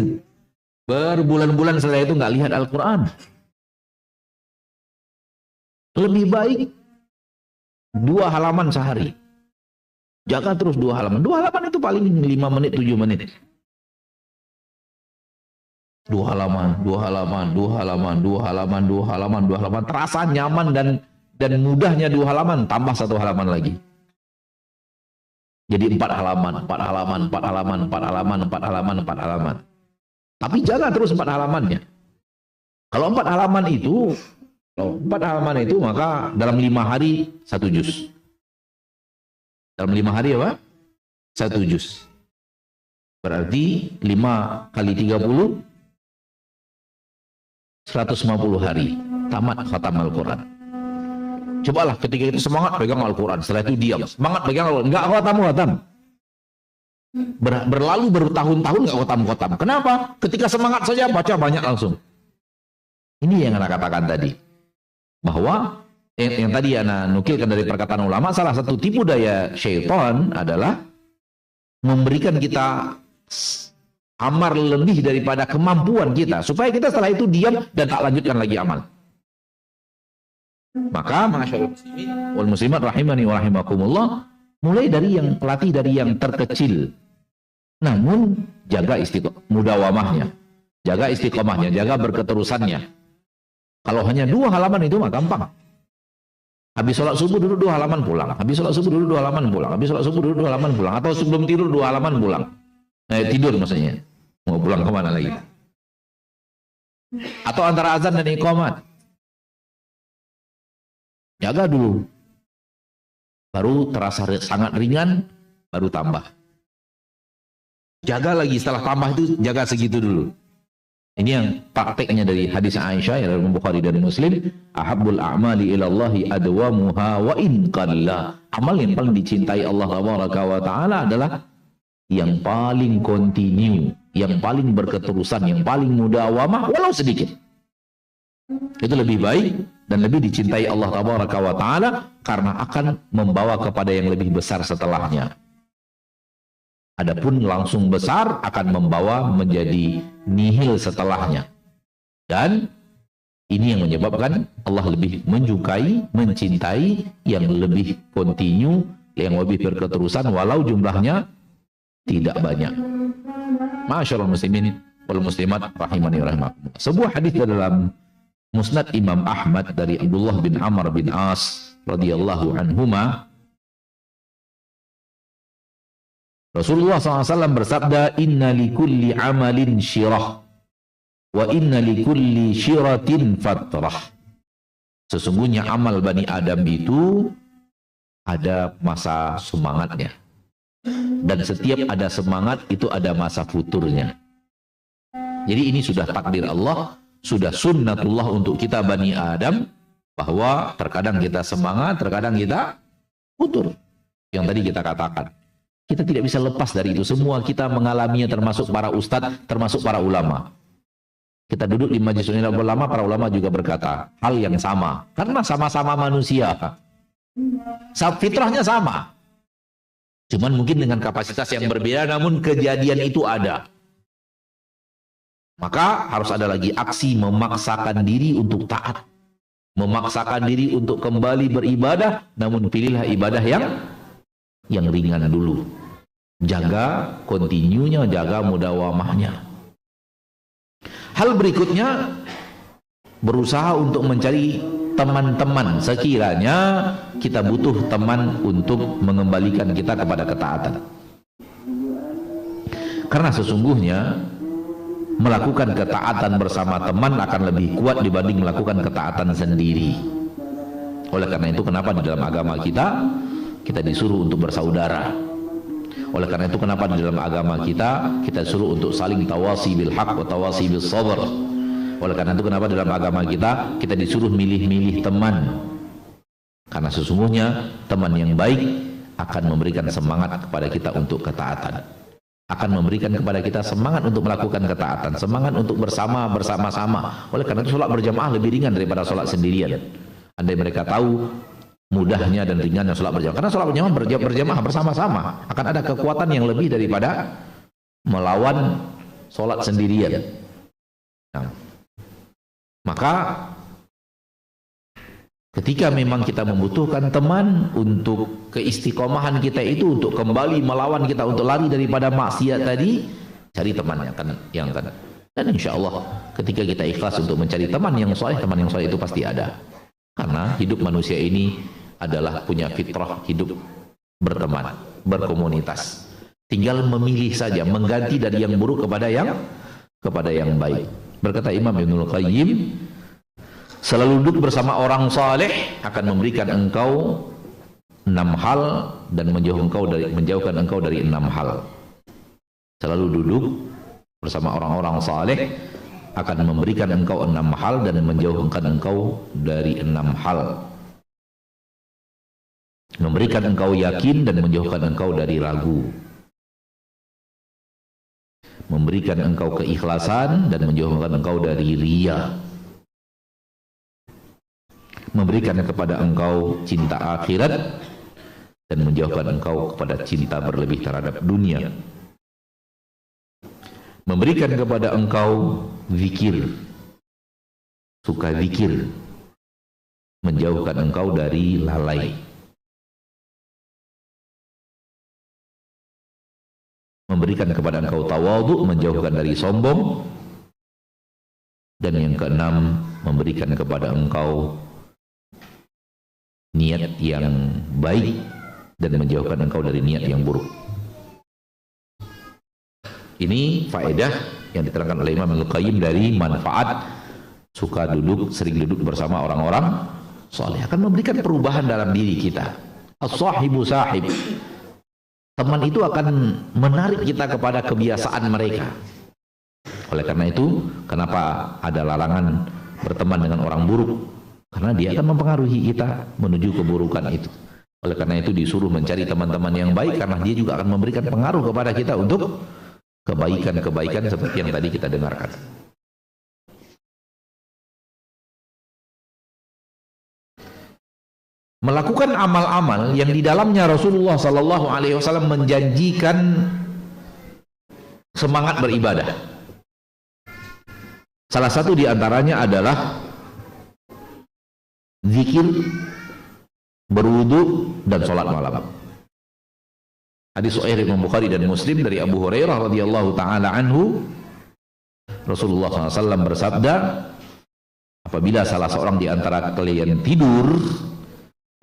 berbulan-bulan setelah itu nggak lihat Al-Quran. Lebih baik 2 halaman sehari. Jaga terus 2 halaman. 2 halaman itu paling 5 menit, 7 menit. 2 halaman, 2 halaman, 2 halaman, 2 halaman, 2 halaman, 2 halaman. Terasa nyaman dan mudahnya 2 halaman, tambah 1 halaman lagi. Jadi 4 halaman, 4 halaman, 4 halaman, 4 halaman, 4 halaman, 4 halaman. Tapi jaga terus 4 halamannya. Kalau 4 halaman itu, maka dalam 5 hari 1 juz. Dalam 5 hari apa? 1 juz. Berarti 5 kali 30, 150 hari. Tamat khatam Al-Quran. Cobalah ketika itu semangat pegang Al-Quran. Setelah itu diam. Semangat pegang Al-Quran. Enggak khatam. Berlalu bertahun-tahun enggak khatam. Kenapa? Ketika semangat saja baca banyak langsung. Ini yang anak katakan tadi. Bahwa yang tadi Ana nukilkan dari perkataan ulama, salah satu tipu daya syaitan adalah memberikan kita amar lebih daripada kemampuan kita, supaya kita setelah itu diam dan tak lanjutkan lagi amal. Maka ma'asyiral muslimin wal muslimat rahimani wa rahimakumullah, mulai dari yang latih dari yang terkecil, namun jaga mudawamahnya, jaga istiqomahnya, jaga berketerusannya. Kalau hanya 2 halaman itu mah gampang. Habis sholat subuh duduk 2 halaman pulang. Habis sholat subuh duduk 2 halaman pulang. Habis sholat subuh duduk 2 halaman pulang. Atau sebelum tidur 2 halaman pulang. Tidur maksudnya. Mau pulang kemana lagi? Atau antara azan dan iqamat. Jaga dulu. Baru terasa sangat ringan, baru tambah. Jaga lagi, setelah tambah itu jaga segitu dulu. Ini yang prakteknya dari hadis Aisyah yang dalam Bukhari dan Muslim, ahabbul a'mali ilallahi adwamuha wa in qalla. Amal yang paling dicintai Allah Taala adalah yang paling kontinu, yang paling berketerusan, yang paling mudawamah walau sedikit. Itu lebih baik dan lebih dicintai Allah Taala karena akan membawa kepada yang lebih besar setelahnya. Adapun langsung besar akan membawa menjadi nihil setelahnya. Dan ini yang menyebabkan Allah lebih menyukai, mencintai yang lebih kontinu, yang lebih berketerusan walau jumlahnya tidak banyak. Ma'asyiral muslimin wal muslimat rahimani rahimakumullah. Sebuah hadis dalam Musnad Imam Ahmad dari Abdullah bin Amr bin As radhiyallahu anhuma, Rasulullah SAW bersabda, inna likulli amalin syirah wa inna likulli syiratin fatrah. Sesungguhnya amal Bani Adam itu ada masa semangatnya, dan setiap ada semangat itu ada masa futurnya. Jadi ini sudah takdir Allah, sudah sunnatullah untuk kita Bani Adam, bahwa terkadang kita semangat, terkadang kita futur. Yang tadi kita katakan, kita tidak bisa lepas dari itu. Semua kita mengalaminya, termasuk para ustadz, termasuk para ulama. Kita duduk di majelis ulama, para ulama juga berkata hal yang sama, karena sama-sama manusia, fitrahnya sama, cuman mungkin dengan kapasitas yang berbeda, namun kejadian itu ada. Maka harus ada lagi aksi memaksakan diri untuk taat, memaksakan diri untuk kembali beribadah, namun pilihlah ibadah yang ringan dulu. Jaga kontinunya, jaga mudawamahnya. Hal berikutnya, berusaha untuk mencari teman-teman sekiranya kita butuh teman untuk mengembalikan kita kepada ketaatan. Karena sesungguhnya melakukan ketaatan bersama teman akan lebih kuat dibanding melakukan ketaatan sendiri. Oleh karena itu, kenapa di dalam agama kita disuruh untuk bersaudara. Oleh karena itu, kenapa di dalam agama kita disuruh untuk saling tawasi bil haq wa tawasi bis sabr. Oleh karena itu, kenapa dalam agama kita disuruh milih-milih teman. Karena sesungguhnya teman yang baik akan memberikan semangat kepada kita untuk ketaatan, akan memberikan kepada kita semangat untuk melakukan ketaatan, semangat untuk bersama-sama. Oleh karena itu, sholat berjamaah lebih ringan daripada sholat sendirian. Andai mereka tahu mudahnya dan ringannya sholat berjamaah, karena sholat berjamaah bersama-sama akan ada kekuatan yang lebih daripada melawan sholat sendirian. Nah, maka ketika memang kita membutuhkan teman untuk keistiqomahan kita itu, untuk kembali melawan kita, untuk lari daripada maksiat tadi, cari teman yang kan. Dan insya Allah ketika kita ikhlas untuk mencari teman yang soleh itu pasti ada. Karena hidup manusia ini adalah punya fitrah hidup berteman, berkomunitas. Tinggal memilih saja, mengganti dari yang buruk kepada yang baik. Berkata Imam Ibnul Qayyim, selalu duduk bersama orang saleh akan memberikan engkau 6 hal dan menjauhkan engkau dari 6 hal. Selalu duduk bersama orang-orang saleh akan memberikan engkau 6 hal dan menjauhkan engkau dari 6 hal. Memberikan engkau yakin dan menjauhkan engkau dari ragu. Memberikan engkau keikhlasan dan menjauhkan engkau dari riya. Memberikan kepada engkau cinta akhirat dan menjauhkan engkau kepada cinta berlebih terhadap dunia. Memberikan kepada engkau zikir, suka zikir, menjauhkan engkau dari lalai. Memberikan kepada engkau tawadhu, menjauhkan dari sombong. Dan yang keenam, memberikan kepada engkau niat yang baik dan menjauhkan engkau dari niat yang buruk. Ini faedah yang diterangkan oleh Imam Ibnul Qayyim dari manfaat sering duduk bersama orang-orang saleh, akan memberikan perubahan dalam diri kita. As-sahibu sahib. Teman itu akan menarik kita kepada kebiasaan mereka. Oleh karena itu, kenapa ada larangan berteman dengan orang buruk? Karena dia akan mempengaruhi kita menuju keburukan itu. Oleh karena itu disuruh mencari teman-teman yang baik, karena dia juga akan memberikan pengaruh kepada kita untuk kebaikan-kebaikan seperti yang tadi kita dengarkan. Melakukan amal-amal yang di dalamnya Rasulullah SAW menjanjikan semangat beribadah. Salah satu di antaranya adalah zikir, berwudu, dan sholat malam. Hadis sahih Imam Bukhari dan Muslim dari Abu Hurairah radhiyallahu taala anhu, Rasulullah SAW bersabda, apabila salah seorang di antara kalian tidur,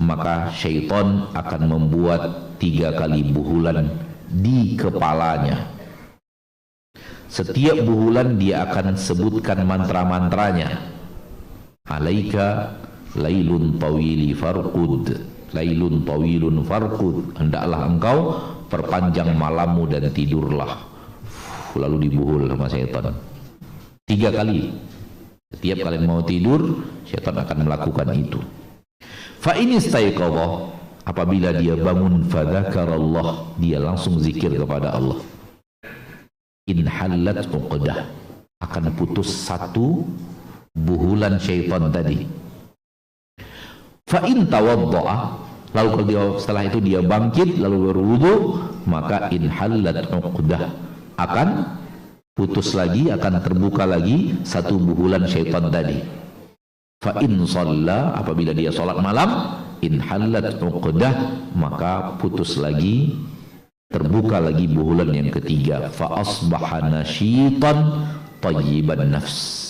maka syaitan akan membuat 3 kali buhulan di kepalanya. Setiap buhulan dia akan sebutkan mantra-mantranya. Alaika lailun tawili farqud, lailun tawilun farqud, hendaklah engkau perpanjang malammu dan tidurlah. Lalu dibuhul sama syaitan 3 kali. Setiap kalian mau tidur, syaitan akan melakukan itu. Fa in istaiqadha, apabila dia bangun, fadzakarallah, dia langsung zikir kepada Allah. In halat uqdah, akan putus 1 buhulan syaitan tadi. Fa in tawaddaa, lalu kalau setelah itu dia bangkit lalu berwudu, maka in halat uqdah, akan putus lagi, akan terbuka lagi 1 buhulan syaitan tadi. Fa in shalla, apabila dia salat malam, in halat uqdah, maka putus lagi, terbuka lagi buhulan yang ketiga. Fa asbaha nasyitan tayyiban nafs.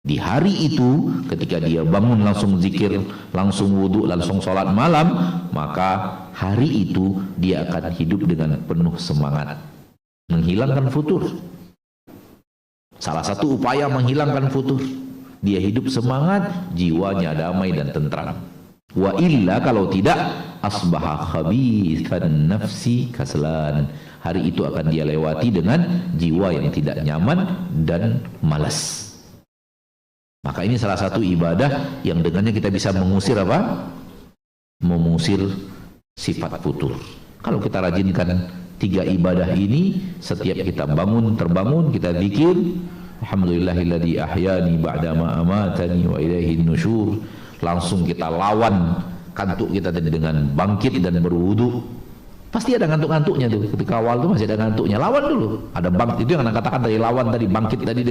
Di hari itu ketika dia bangun langsung zikir, langsung wudu, langsung salat malam, maka hari itu dia akan hidup dengan penuh semangat, menghilangkan futur. Salah satu upaya menghilangkan futur, dia hidup semangat, jiwanya damai dan tentram. Wa illa, kalau tidak, asbaha khabithan nafsi kaslan. Hari itu akan dia lewati dengan jiwa yang tidak nyaman dan malas. Maka ini salah satu ibadah yang dengannya kita bisa mengusir apa? Mengusir sifat futur. Kalau kita rajinkan 3 ibadah ini, setiap kita bangun, terbangun, kita zikir, alhamdulillahilladzi ahyani ba'dama amatani wa ilaihin nusyur, langsung kita lawan kantuk kita tadi dengan bangkit dan berwudu. Pasti ada ngantuk-ngantuknya tuh. Ketika awal tuh masih ada ngantuknya, lawan dulu. Ada bangkit, itu yang anak katakan dari lawan tadi, bangkit tadi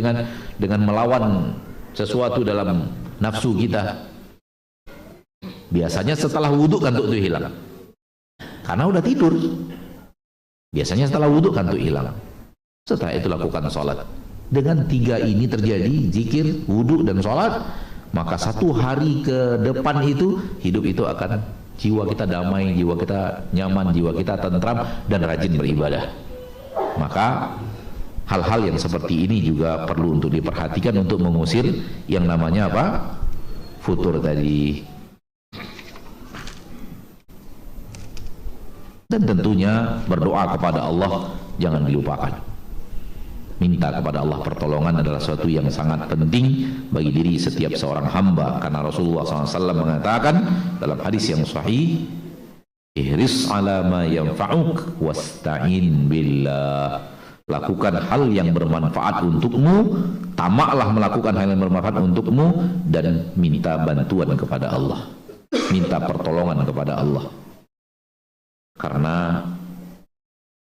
dengan melawan sesuatu dalam nafsu kita. Biasanya setelah wudu kantuk itu hilang, karena udah tidur. Biasanya setelah wudu kantuk hilang. Setelah itu lakukan sholat. Dengan 3 ini terjadi, zikir, wudu dan sholat, maka 1 hari ke depan itu, hidup itu akan, jiwa kita damai, jiwa kita nyaman, jiwa kita tentram dan rajin beribadah. Maka hal-hal yang seperti ini juga perlu untuk diperhatikan untuk mengusir yang namanya apa? Futur tadi. Dan tentunya berdoa kepada Allah jangan dilupakan. Minta kepada Allah pertolongan adalah sesuatu yang sangat penting bagi diri setiap seorang hamba, karena Rasulullah SAW mengatakan dalam hadis yang sahih, ihris ala ma yanfa'uk wasta'in billah. Lakukan hal yang bermanfaat untukmu, tamaklah melakukan hal yang bermanfaat untukmu, dan minta bantuan kepada Allah, minta pertolongan kepada Allah. Karena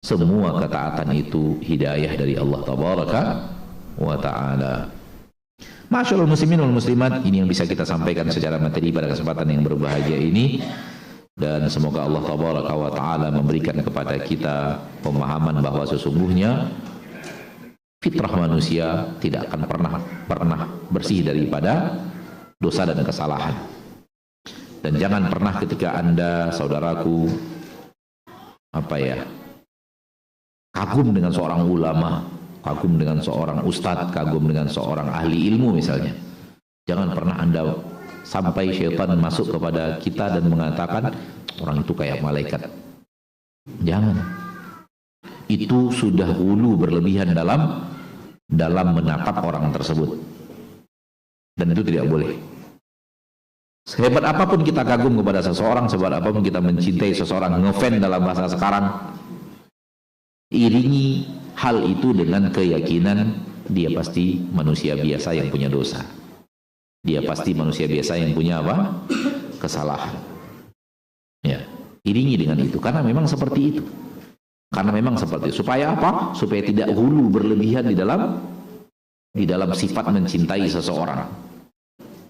semua ketaatan itu hidayah dari Allah Tabaraka wa Ta'ala. Masyaallah muslimin wal muslimat, ini yang bisa kita sampaikan secara materi pada kesempatan yang berbahagia ini. Dan semoga Allah Tabaraka wa Ta'ala memberikan kepada kita pemahaman bahwa sesungguhnya fitrah manusia tidak akan pernah bersih daripada dosa dan kesalahan. Dan jangan pernah ketika Anda, saudaraku, kagum dengan seorang ulama, kagum dengan seorang ustadz, kagum dengan seorang ahli ilmu misalnya, jangan pernah Anda sampai syaitan masuk kepada kita dan mengatakan orang itu kayak malaikat. Jangan. Itu sudah hulu berlebihan dalam menatap orang tersebut, dan itu tidak boleh. Sehebat apapun kita kagum kepada seseorang, sehebat apapun kita mencintai seseorang, ngefan dalam bahasa sekarang, iringi hal itu dengan keyakinan dia pasti manusia biasa yang punya dosa. Dia pasti manusia biasa yang punya apa? Kesalahan. Ya, iringi dengan itu, karena memang seperti itu. Karena memang seperti itu. Supaya apa? Supaya tidak hulu berlebihan di dalam sifat mencintai seseorang.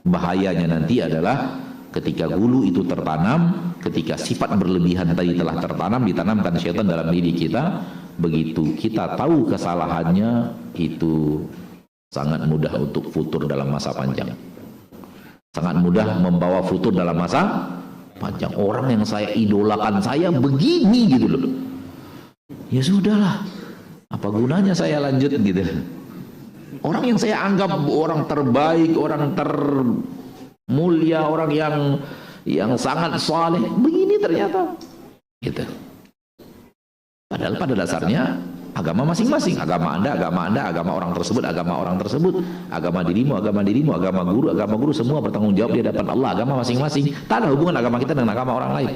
Bahayanya nanti adalah ketika hulu itu tertanam, ketika sifat berlebihan tadi telah tertanam, ditanamkan syaitan dalam diri kita, begitu kita tahu kesalahannya, itu sangat mudah untuk futur dalam masa panjang. Sangat mudah membawa futur dalam masa panjang. Orang yang saya idolakan saya begini gitu loh. Ya sudahlah, apa gunanya saya lanjut gitu. Orang yang saya anggap orang terbaik, orang termulia, orang yang sangat saleh, begini ternyata gitu. Padahal pada dasarnya agama masing-masing, agama Anda, agama orang tersebut, agama dirimu, agama guru, semua bertanggung jawab di hadapan Allah. Agama masing-masing, tak ada hubungan agama kita dengan agama orang lain.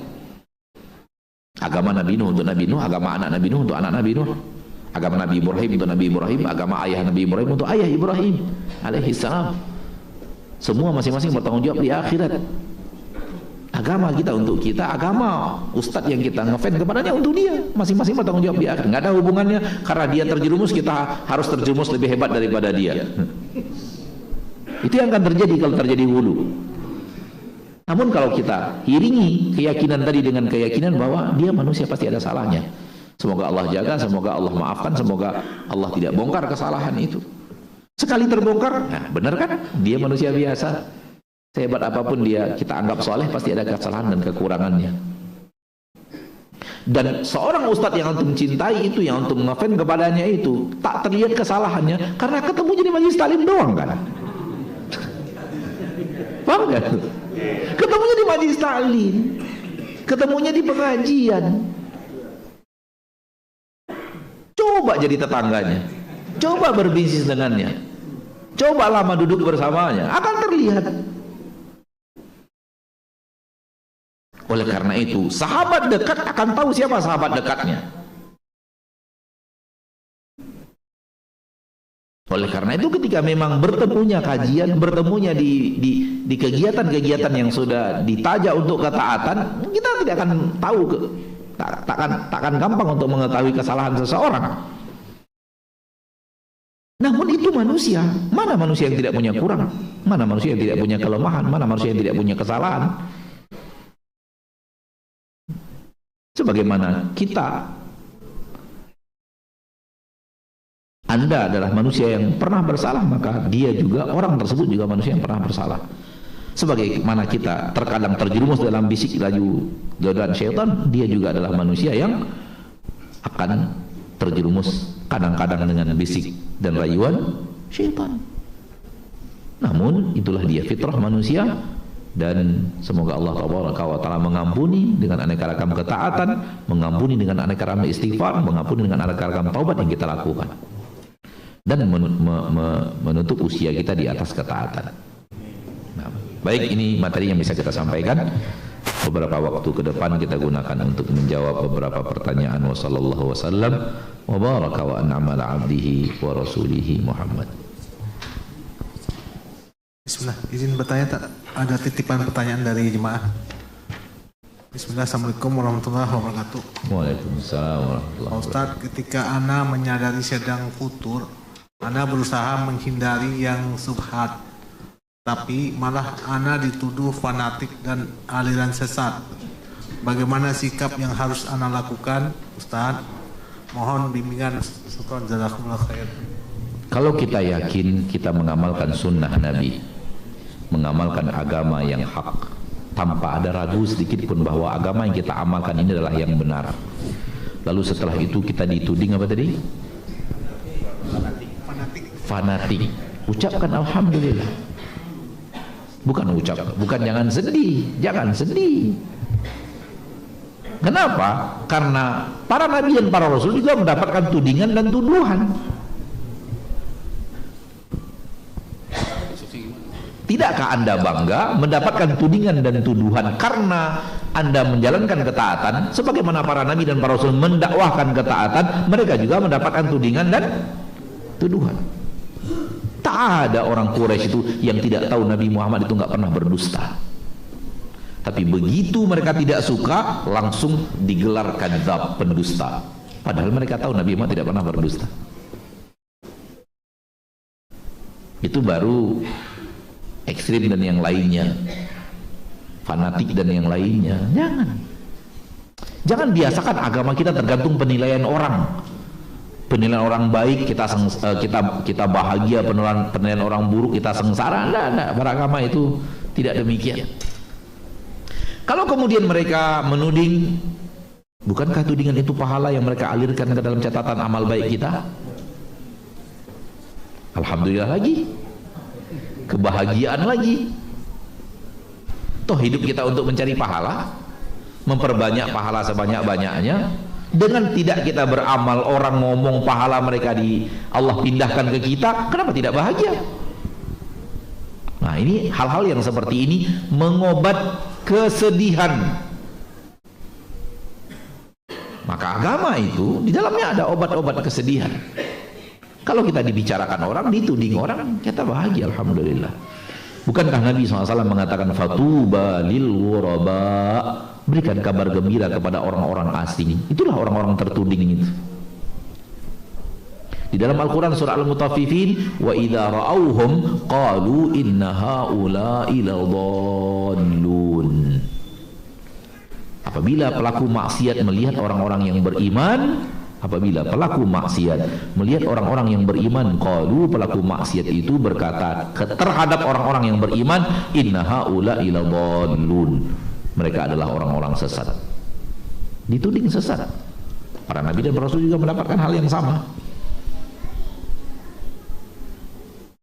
Agama Nabi Nuh untuk Nabi Nuh, agama anak Nabi Nuh untuk anak Nabi Nuh, agama Nabi Ibrahim untuk Nabi Ibrahim, agama ayah Nabi Ibrahim untuk ayah Ibrahim alaihissalam. Semua masing-masing bertanggung jawab di akhirat. Agama kita untuk kita, agama ustadz yang kita ngefans kepadanya untuk dia, masing-masing bertanggung jawab di akhirat. Nggak ada hubungannya karena dia terjerumus kita harus terjerumus lebih hebat daripada dia. Itu yang akan terjadi kalau terjadi hulu. Namun kalau kita iringi keyakinan tadi dengan keyakinan bahwa dia manusia pasti ada salahnya. Semoga Allah jaga, semoga Allah maafkan, semoga Allah tidak bongkar kesalahan itu. Sekali terbongkar, nah benar kan? Dia manusia biasa. Sehebat apapun dia kita anggap soleh, pasti ada kesalahan dan kekurangannya. Dan seorang ustadz yang antum cintai itu, yang antum ngefans kepadanya itu, tak terlihat kesalahannya karena ketemu jadi majelis taklim doang kan? Paham kan? Ketemunya di majelis taklim, ketemunya di pengajian. Coba jadi tetangganya, coba berbisnis dengannya, coba lama duduk bersamanya, akan terlihat. Oleh karena itu, sahabat dekat akan tahu siapa sahabat dekatnya. Oleh karena itu, ketika memang bertemunya kajian, bertemunya di kegiatan-kegiatan yang sudah ditaja untuk ketaatan, kita tidak akan tahu, takkan gampang untuk mengetahui kesalahan seseorang. Namun itu manusia. Mana manusia yang tidak punya kurang? Mana manusia yang tidak punya kelemahan? Mana manusia yang tidak punya kesalahan? Sebagaimana kita, Anda adalah manusia yang pernah bersalah, maka dia juga, orang tersebut juga manusia yang pernah bersalah. Sebagaimana kita terkadang terjerumus dalam bisik laju godaan syaitan, dia juga adalah manusia yang akan terjerumus kadang-kadang dengan bisik dan rayuan syaitan. Namun itulah dia fitrah manusia. Dan semoga Allah Taala mengampuni dengan aneka ragam ketaatan, mengampuni dengan aneka ragam istighfar, mengampuni dengan aneka ragam taubat yang kita lakukan, dan menutup usia kita di atas ketaatan. Nah, baik, ini materi yang bisa kita sampaikan. Beberapa waktu ke depan kita gunakan untuk menjawab beberapa pertanyaan. Wassallallahu wasallam wa baraka wa an'ama ala abdihi wa rasulihi Muhammad. Bismillah, izin bertanya, tak ada titipan pertanyaan dari jemaah. Bismillah, assalamualaikum warahmatullahi wabarakatuh. Waalaikumsalam warahmatullahi wabarakatuh. Ustaz, ketika ana menyadari sedang futur, ana berusaha menghindari yang subhat, tapi malah ana dituduh fanatik dan aliran sesat. Bagaimana sikap yang harus ana lakukan, Ustaz? Mohon bimbingan. Syukran, jazakumullah khair. Kalau kita yakin kita mengamalkan sunnah Nabi, mengamalkan agama yang hak, tanpa ada ragu sedikit pun bahwa agama yang kita amalkan ini adalah yang benar, lalu setelah itu kita dituding apa tadi? Fanatik. Ucapkan alhamdulillah. Bukan jangan sedih. Kenapa? Karena para nabi dan para rasul juga mendapatkan tudingan dan tuduhan. Tidakkah Anda bangga mendapatkan tudingan dan tuduhan karena Anda menjalankan ketaatan? Sebagaimana para nabi dan para rasul mendakwahkan ketaatan, mereka juga mendapatkan tudingan dan tuduhan. Tak ada orang Quraisy itu yang tidak tahu Nabi Muhammad itu nggak pernah berdusta. Tapi begitu mereka tidak suka, langsung digelar kadzab, pendusta. Padahal mereka tahu Nabi Muhammad tidak pernah berdusta. Itu baru ekstrim dan yang lainnya, fanatik dan yang lainnya. Jangan biasakan agama kita tergantung penilaian orang. Penilaian orang baik kita bahagia, penilaian orang buruk kita sengsara. Enggak, beragama itu tidak demikian. Kalau kemudian mereka menuding, bukankah tudingan itu pahala yang mereka alirkan ke dalam catatan amal baik kita? Alhamdulillah lagi, kebahagiaan lagi. Toh hidup kita untuk mencari pahala, memperbanyak pahala sebanyak-banyaknya. Dengan tidak kita beramal, orang ngomong pahala mereka Allah pindahkan ke kita, kenapa tidak bahagia? Nah, ini hal-hal yang seperti ini mengobat kesedihan. Maka agama itu di dalamnya ada obat-obat kesedihan. Kalau kita dibicarakan orang, dituding orang, kita bahagia, alhamdulillah. Bukankah Nabi SAW mengatakan fatuba lil ghuraba, berikan kabar gembira kepada orang-orang asing. Itulah orang-orang tertuding itu. Di dalam Al-Quran surah Al-Mutaffifin, wa idza ra'awhum qalu inna haula'i ladallun. Apabila pelaku maksiat melihat orang-orang yang beriman, apabila pelaku maksiat melihat orang-orang yang beriman, qalu, pelaku maksiat itu berkata terhadap orang-orang yang beriman, inna haula'i ladallun, mereka adalah orang-orang sesat. Dituding sesat. Para nabi dan rasul juga mendapatkan hal yang sama.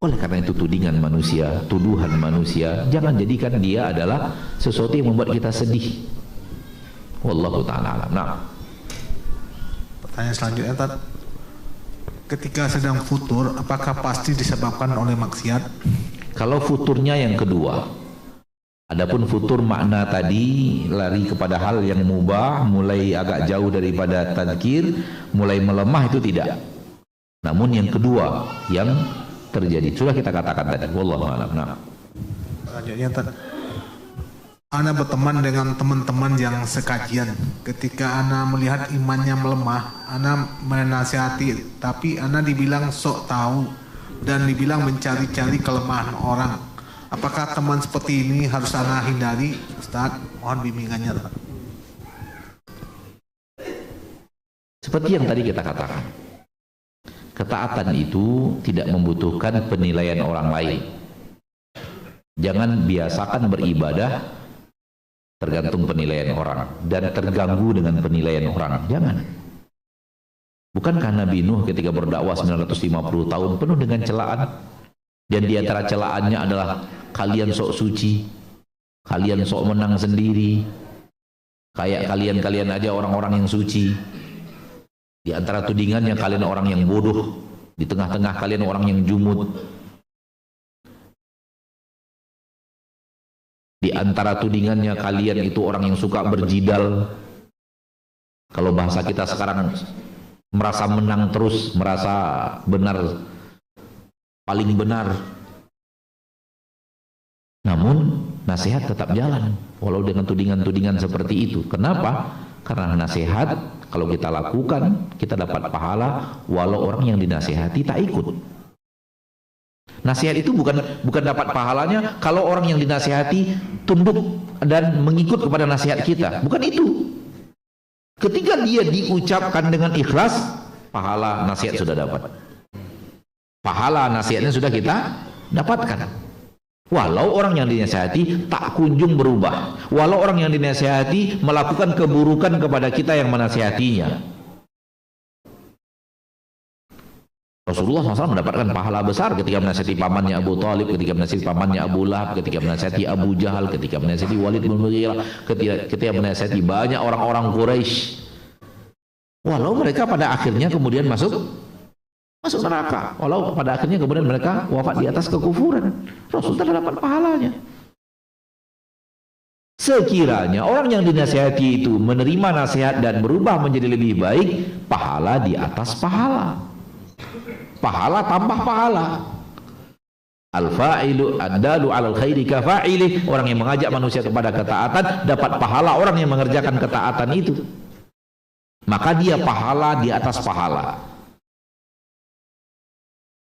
Oleh karena itu tudingan manusia, tuduhan manusia, jangan jadikan dia adalah sesuatu yang membuat kita sedih. Wallahu ta'ala alam. Nah, pertanyaan selanjutnya, Tad. Ketika sedang futur, apakah pasti disebabkan oleh maksiat? kalau futurnya yang kedua, adapun futur makna tadi lari kepada hal yang mubah, mulai agak jauh daripada tadzkir, mulai melemah, itu tidak. Namun yang kedua yang terjadi sudah kita katakan tadi. Wallahu a'lam. Nah, Selanjutnya, Tad. Ana berteman dengan teman-teman yang sekajian. Ketika Ana melihat imannya melemah, Ana menasihati, tapi Ana dibilang sok tahu dan dibilang mencari-cari kelemahan orang. Apakah teman seperti ini harus Ana hindari, Ustaz? Mohon bimbingannya, Tad. seperti yang tadi kita katakan, ketaatan itu tidak membutuhkan penilaian orang lain. Jangan biasakan beribadah tergantung penilaian orang dan terganggu dengan penilaian orang. Jangan. Bukankah Nabi Nuh ketika berdakwah 950 tahun penuh dengan celaan, dan di antara celaannya adalah kalian sok suci, kalian sok menang sendiri, kayak kalian aja orang-orang yang suci. Di antara tudingannya kalian orang yang bodoh, di tengah-tengah kalian orang yang jumud. Di antara tudingannya kalian itu orang yang suka berjidal. Kalau bahasa kita sekarang, merasa menang terus, merasa benar, paling benar. Namun nasihat tetap jalan walau dengan tudingan-tudingan seperti itu. Kenapa? Karena nasihat kalau kita lakukan, kita dapat pahala walau orang yang dinasihati tak ikut. Nasihat itu bukan dapat pahalanya kalau orang yang dinasihati tunduk dan mengikut kepada nasihat kita. Bukan itu. Ketika dia diucapkan dengan ikhlas, pahala nasihat sudah dapat. Pahala nasihatnya sudah kita dapatkan. Walau orang yang dinasihati tak kunjung berubah. Walau orang yang dinasihati melakukan keburukan kepada kita yang menasihatinya. Rasulullah SAW mendapatkan pahala besar ketika menasihati pamannya Abu Talib, ketika menasihati pamannya Abu Lahab, ketika menasihati Abu Jahal, ketika menasihati Walid bin Mughirah, ketika menasihati banyak orang-orang Quraisy. Walau mereka pada akhirnya kemudian masuk neraka, walau pada akhirnya kemudian mereka wafat di atas kekufuran, Rasul tidak dapat pahalanya. Sekiranya orang yang dinasihati itu menerima nasihat dan berubah menjadi lebih baik, pahala di atas pahala. Pahala tambah pahala. Al-fa'ilu ad-dalu 'alal khairi ka fa'ilih. Orang yang mengajak manusia kepada ketaatan dapat pahala orang yang mengerjakan ketaatan itu. Maka dia pahala di atas pahala.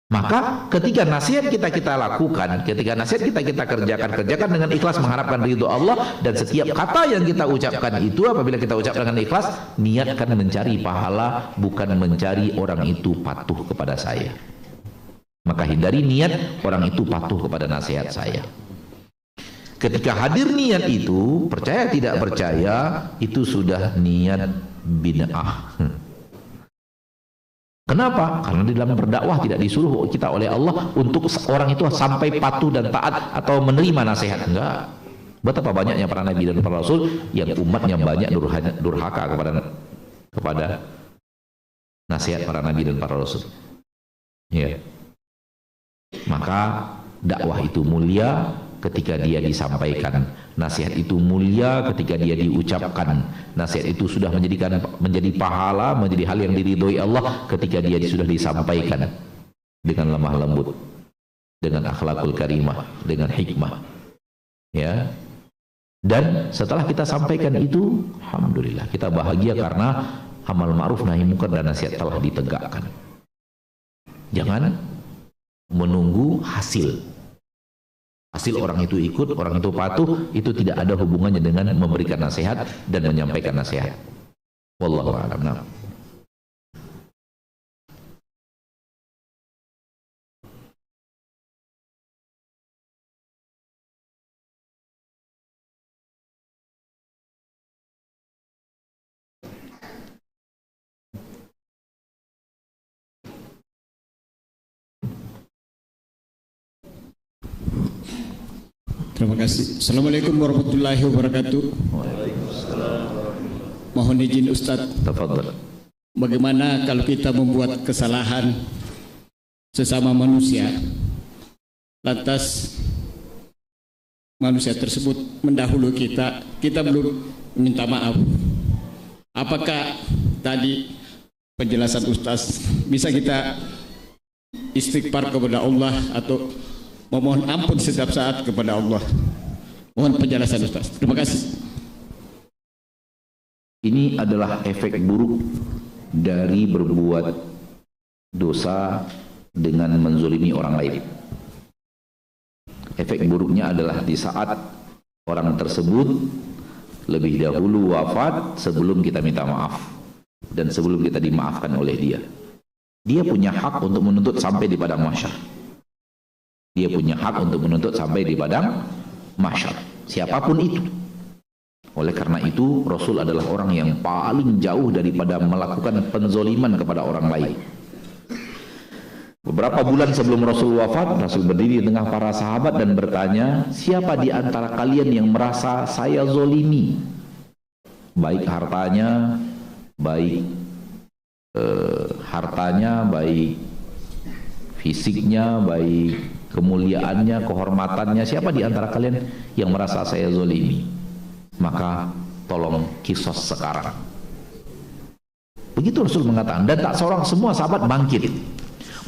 Maka ketika nasihat kita lakukan, ketika nasihat kita kerjakan dengan ikhlas mengharapkan ridho Allah, dan setiap kata yang kita ucapkan itu apabila kita ucap dengan ikhlas, niatkan mencari pahala, bukan mencari orang itu patuh kepada saya. Maka hindari niat orang itu patuh kepada nasihat saya. Ketika hadir niat itu, percaya tidak percaya, itu sudah niat bid'ah. Kenapa? Karena di dalam berdakwah tidak disuruh kita oleh Allah untuk orang itu sampai patuh dan taat atau menerima nasihat. Enggak. Betapa banyaknya para nabi dan para rasul yang umatnya banyak durhaka kepada nasihat para nabi dan para rasul. Ya. Maka dakwah itu mulia ketika dia disampaikan, nasihat itu mulia ketika dia diucapkan, nasihat itu sudah menjadi pahala, menjadi hal yang diridhoi Allah ketika dia sudah disampaikan dengan lemah lembut, dengan akhlakul karimah, dengan hikmah, ya. Dan setelah kita sampaikan itu, alhamdulillah kita bahagia karena amal ma'ruf nahi munkar dan nasihat telah ditegakkan. Jangan menunggu hasil orang itu ikut, orang itu patuh, itu tidak ada hubungannya dengan memberikan nasihat dan menyampaikan nasihat. Wallahu a'lam. Terima kasih. Assalamualaikum warahmatullahi wabarakatuh. Mohon izin Ustadz. Tafadhal. Bagaimana kalau kita membuat kesalahan sesama manusia, lantas manusia tersebut mendahului kita belum minta maaf. Apakah tadi penjelasan Ustadz bisa kita istighfar kepada Allah atau memohon ampun setiap saat kepada Allah? Mohon penjelasan Ustaz. Terima kasih. Ini adalah efek buruk dari berbuat dosa dengan menzolimi orang lain. Efek buruknya adalah di saat orang tersebut lebih dahulu wafat sebelum kita minta maaf dan sebelum kita dimaafkan oleh dia. Dia punya hak untuk menuntut sampai di padang mahsyar. Dia punya hak untuk menuntut sampai di padang mahsyar, siapapun itu. Oleh karena itu, Rasul adalah orang yang paling jauh daripada melakukan penzoliman kepada orang lain. Beberapa bulan sebelum Rasul wafat, Rasul berdiri di tengah para sahabat dan bertanya, siapa di antara kalian yang merasa saya zolimi? Baik hartanya, baik baik fisiknya, baik kemuliaannya, kehormatannya, siapa di antara kalian yang merasa saya zolimi? Maka tolong kisos sekarang. Begitu Rasul mengatakan, dan tak seorang, semua sahabat bangkit.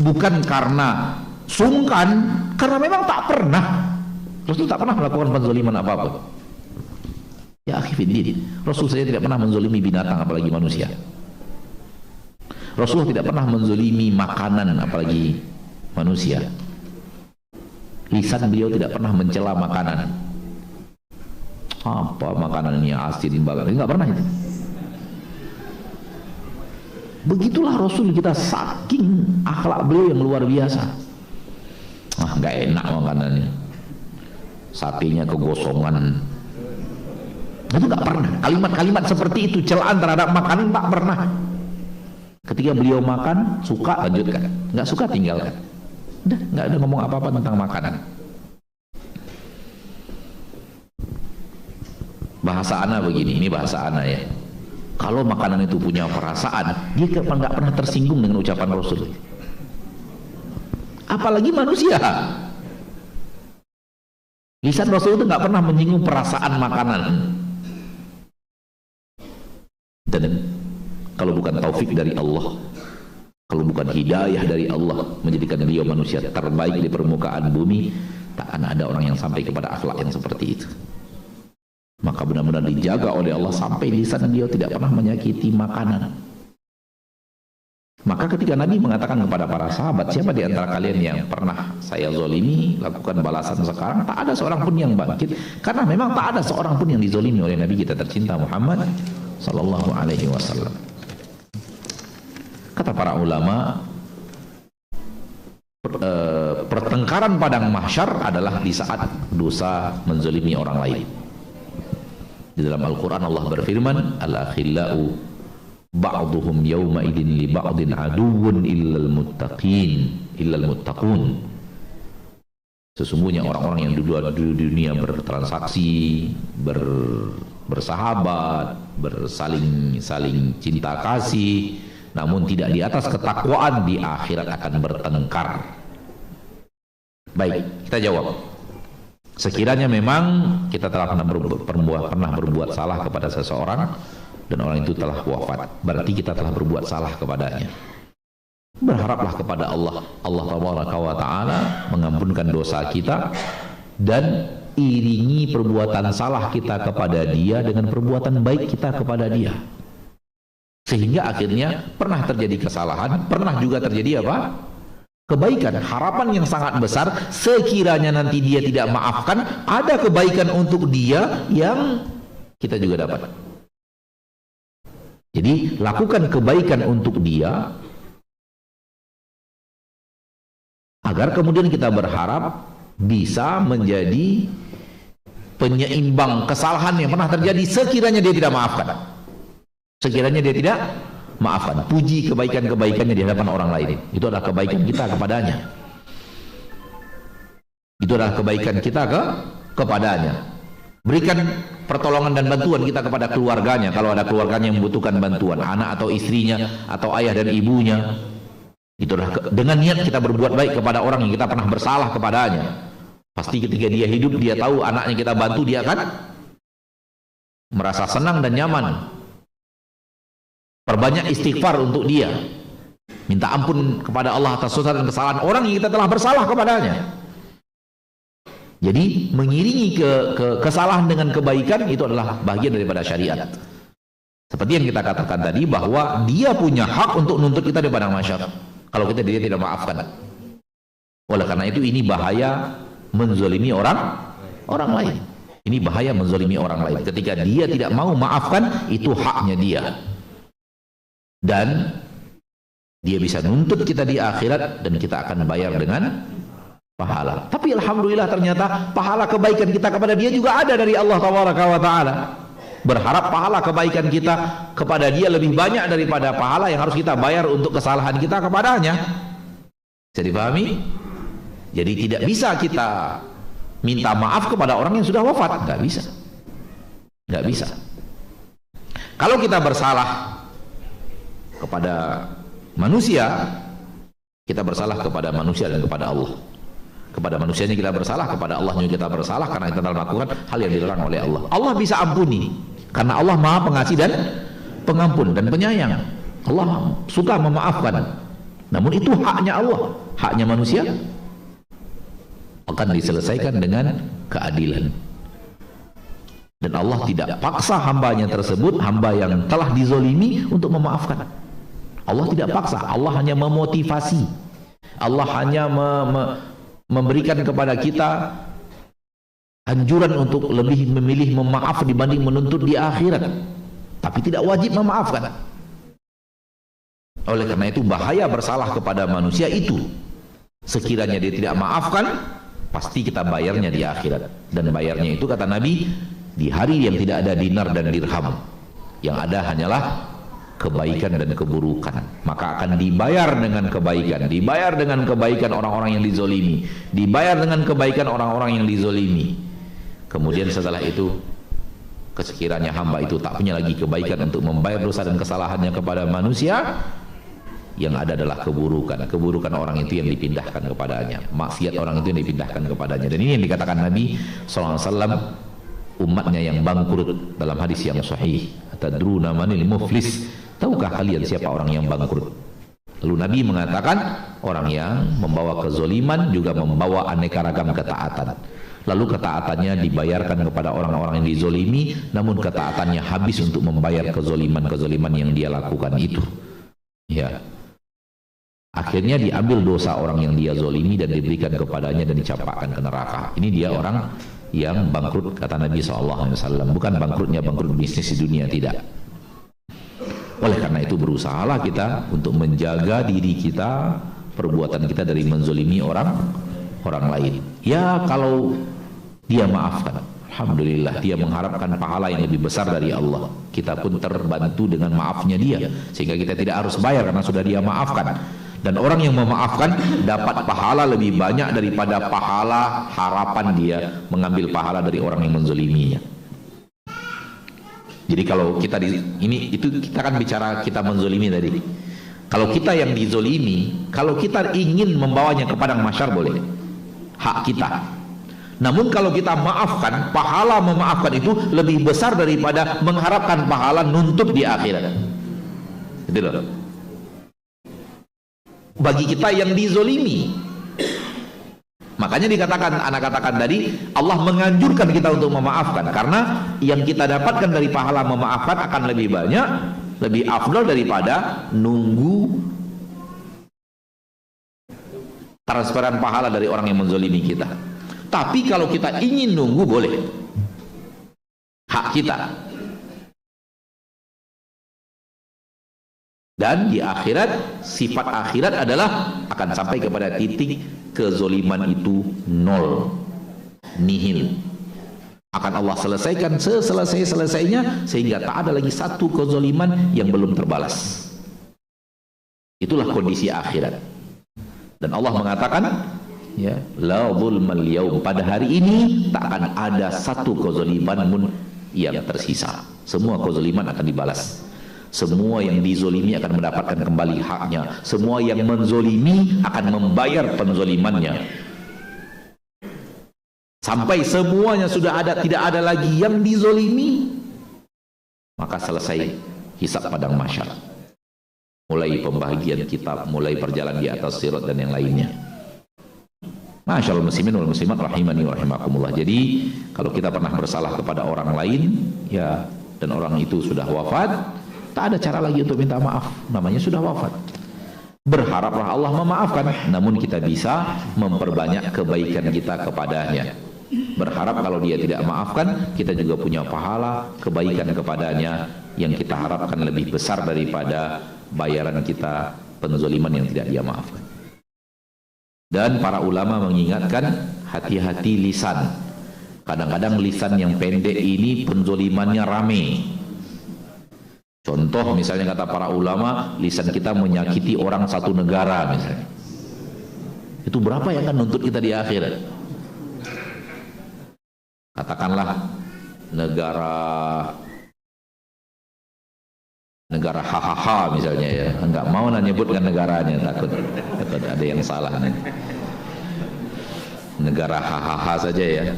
Bukan karena sungkan, karena memang tak pernah. Rasul tak pernah melakukan penzoliman apapun. Ya akhi fiddin, Rasul saja tidak pernah menzolimi binatang apalagi manusia. Rasul tidak pernah menzolimi makanan apalagi manusia. Lisan beliau tidak pernah mencela makanan. Apa makanan ini asin banget? Enggak pernah itu. Begitulah Rasul kita, saking akhlak beliau yang luar biasa. Enggak enak makanannya. Sapinya kegosongan. Itu enggak pernah. Kalimat-kalimat seperti itu, celaan terhadap makanan tak pernah. Ketika beliau makan, suka lanjutkan, enggak suka tinggalkan. Udah, nggak ada ngomong apa-apa tentang makanan. Bahasa ana begini, ini bahasa ana ya. Kalau makanan itu punya perasaan, dia nggak pernah tersinggung dengan ucapan Rasul. Apalagi manusia. Lisan Rasul itu nggak pernah menyinggung perasaan makanan. Dan kalau bukan taufik dari Allah, kalau bukan hidayah dari Allah menjadikan beliau manusia terbaik di permukaan bumi, tak akan ada orang yang sampai kepada akhlak yang seperti itu. Maka benar-benar dijaga oleh Allah sampai lisan beliau tidak pernah menyakiti makanan. Maka ketika Nabi mengatakan kepada para sahabat, siapa di antara kalian yang pernah saya zolimi, lakukan balasan sekarang, tak ada seorang pun yang bangkit. Karena memang tak ada seorang pun yang dizolimi oleh Nabi kita tercinta Muhammad sallallahu alaihi wasallam. Kata para ulama, pertengkaran padang mahsyar adalah di saat dosa menzalimi orang lain. Di dalam Al-Quran Allah berfirman, al-akhillau ba'duhum yawma idin li ba'din aduwwun illal muttaqun. Sesungguhnya orang-orang yang di dunia bertransaksi, bersahabat, saling cinta kasih, namun tidak di atas ketakwaan, di akhirat akan bertengkar. Baik, kita jawab. Sekiranya memang kita telah pernah berbuat salah kepada seseorang dan orang itu telah wafat, berarti kita telah berbuat salah kepadanya. Berharaplah kepada Allah Ta'ala mengampunkan dosa kita dan iringi perbuatan salah kita kepada dia dengan perbuatan baik kita kepada dia. Sehingga akhirnya pernah terjadi kesalahan, pernah juga terjadi apa? Kebaikan. Harapan yang sangat besar, sekiranya nanti dia tidak maafkan, ada kebaikan untuk dia yang kita juga dapat. Jadi lakukan kebaikan untuk dia agar kemudian kita berharap bisa menjadi penyeimbang kesalahan yang pernah terjadi sekiranya dia tidak maafkan. Sekiranya dia tidak maafkan, puji kebaikan-kebaikannya di hadapan orang lain. Itu adalah kebaikan kita kepadanya. Itu adalah kebaikan kita kepadanya. Berikan pertolongan dan bantuan kita kepada keluarganya kalau ada keluarganya yang membutuhkan bantuan, anak atau istrinya atau ayah dan ibunya. Itulah dengan niat kita berbuat baik kepada orang yang kita pernah bersalah kepadanya. Pasti ketika dia hidup, dia tahu anaknya kita bantu, dia akan merasa senang dan nyaman. Perbanyak istighfar untuk dia, minta ampun kepada Allah atas dosa dan kesalahan orang yang kita telah bersalah kepadanya. Jadi mengiringi kesalahan dengan kebaikan itu adalah bagian daripada syariat. Seperti yang kita katakan tadi, bahwa dia punya hak untuk nuntut kita di padang mahsyar kalau dia tidak maafkan. Oleh karena itu ini bahaya menzalimi orang lain. Ini bahaya menzalimi orang lain. Ketika dia tidak mau maafkan, itu haknya dia. Dan dia bisa nuntut kita di akhirat dan kita akan bayar dengan pahala. Tapi alhamdulillah ternyata pahala kebaikan kita kepada dia juga ada dari Allah Ta'ala. Berharap pahala kebaikan kita kepada dia lebih banyak daripada pahala yang harus kita bayar untuk kesalahan kita kepadanya. Bisa dipahami? Jadi tidak bisa kita minta maaf kepada orang yang sudah wafat. Nggak bisa. Nggak bisa. Kalau kita bersalah kepada manusia, kita bersalah kepada manusia dan kepada Allah. Kepada manusianya kita bersalah, kepada Allahnya kita bersalah karena kita telah melakukan hal yang dilarang oleh Allah. Allah bisa ampuni karena Allah Maha Pengasih dan Pengampun dan Penyayang. Allah suka memaafkan. Namun itu haknya Allah. Haknya manusia akan diselesaikan dengan keadilan. Dan Allah tidak paksa hambanya tersebut, hamba yang telah dizolimi, untuk memaafkan. Allah tidak paksa. Allah hanya memotivasi. Allah hanya memberikan kepada kita anjuran untuk lebih memilih memaaf dibanding menuntut di akhirat, tapi tidak wajib memaafkan. Oleh karena itu bahaya bersalah kepada manusia itu. Sekiranya dia tidak maafkan, pasti kita bayarnya di akhirat. Dan bayarnya itu kata Nabi, di hari yang tidak ada dinar dan dirham, yang ada hanyalah kebaikan dan keburukan. Maka akan dibayar dengan kebaikan, dibayar dengan kebaikan orang-orang yang dizolimi, dibayar dengan kebaikan orang-orang yang dizolimi. Kemudian setelah itu, sekiranya hamba itu tak punya lagi kebaikan untuk membayar dosa dan kesalahannya kepada manusia, yang ada adalah keburukan. Keburukan orang itu yang dipindahkan kepadanya, maksiat orang itu yang dipindahkan kepadanya. Dan ini yang dikatakan Nabi SAW, umatnya yang bangkrut dalam hadis yang sahih. Atadruna manil muflis? Tahukah kalian siapa orang yang bangkrut? Lalu Nabi mengatakan, orang yang membawa kezoliman juga membawa aneka ragam ketaatan. Lalu ketaatannya dibayarkan kepada orang-orang yang dizolimi, namun ketaatannya habis untuk membayar kezoliman-kezoliman yang dia lakukan itu. Ya. Akhirnya diambil dosa orang yang dia zolimi dan diberikan kepadanya dan dicampakkan ke neraka. Ini dia orang yang bangkrut, kata Nabi SAW. Bukan bangkrutnya bangkrut bisnis di dunia, tidak. Oleh karena itu berusahalah kita untuk menjaga diri kita, perbuatan kita dari menzolimi orang lain. Ya kalau dia maafkan, alhamdulillah, dia mengharapkan pahala yang lebih besar dari Allah. Kita pun terbantu dengan maafnya dia, sehingga kita tidak harus bayar karena sudah dia maafkan. Dan orang yang memaafkan dapat pahala lebih banyak daripada pahala harapan dia mengambil pahala dari orang yang menzoliminya. Jadi kalau kita itu kita kan bicara kita menzolimi tadi. Kalau kita yang dizolimi, kalau kita ingin membawanya ke padang mahsyar boleh, hak kita. Namun kalau kita maafkan, pahala memaafkan itu lebih besar daripada mengharapkan pahala nuntut di akhirat. Gitu loh. Bagi kita yang dizolimi, makanya dikatakan, anak katakan tadi, Allah menganjurkan kita untuk memaafkan, karena yang kita dapatkan dari pahala memaafkan akan lebih banyak, lebih afdal daripada nunggu transferan pahala dari orang yang menzolimi kita. Tapi kalau kita ingin nunggu, boleh, hak kita. Dan di akhirat, sifat akhirat adalah akan sampai kepada titik kezoliman itu nol, nihil. Akan Allah selesaikan seselesai-selesainya, sehingga tak ada lagi satu kezoliman yang belum terbalas. Itulah kondisi akhirat. Dan Allah mengatakan, ya, la zulmal yaum, pada hari ini tak akan ada satu kezoliman pun yang tersisa. Semua kezoliman akan dibalas. Semua yang dizolimi akan mendapatkan kembali haknya. Semua yang menzolimi akan membayar penzolimannya. Sampai semuanya sudah ada, tidak ada lagi yang dizolimi, maka selesai hisab padang mahsyar. Mulai pembagian kitab, mulai perjalanan di atas sirat dan yang lainnya. Masyaallah muslimin wal muslimat rahimani wa rahimakumullah. Jadi kalau kita pernah bersalah kepada orang lain, ya, dan orang itu sudah wafat, tak ada cara lagi untuk minta maaf, namanya sudah wafat. Berharaplah Allah memaafkan, namun kita bisa memperbanyak kebaikan kita kepadanya. Berharap kalau dia tidak maafkan, kita juga punya pahala kebaikan kepadanya yang kita harapkan lebih besar daripada bayaran kita penzoliman yang tidak dia maafkan. Dan para ulama mengingatkan, hati-hati lisan. Kadang-kadang lisan yang pendek ini penzolimannya rame. Contoh misalnya kata para ulama, lisan kita menyakiti orang satu negara misalnya. Itu berapa yang akan nuntut kita di akhirat? Katakanlah negara hahaha misalnya, ya, enggak mau nyebutkan negaranya, takut ada yang salah nih. Negara hahaha saja ya.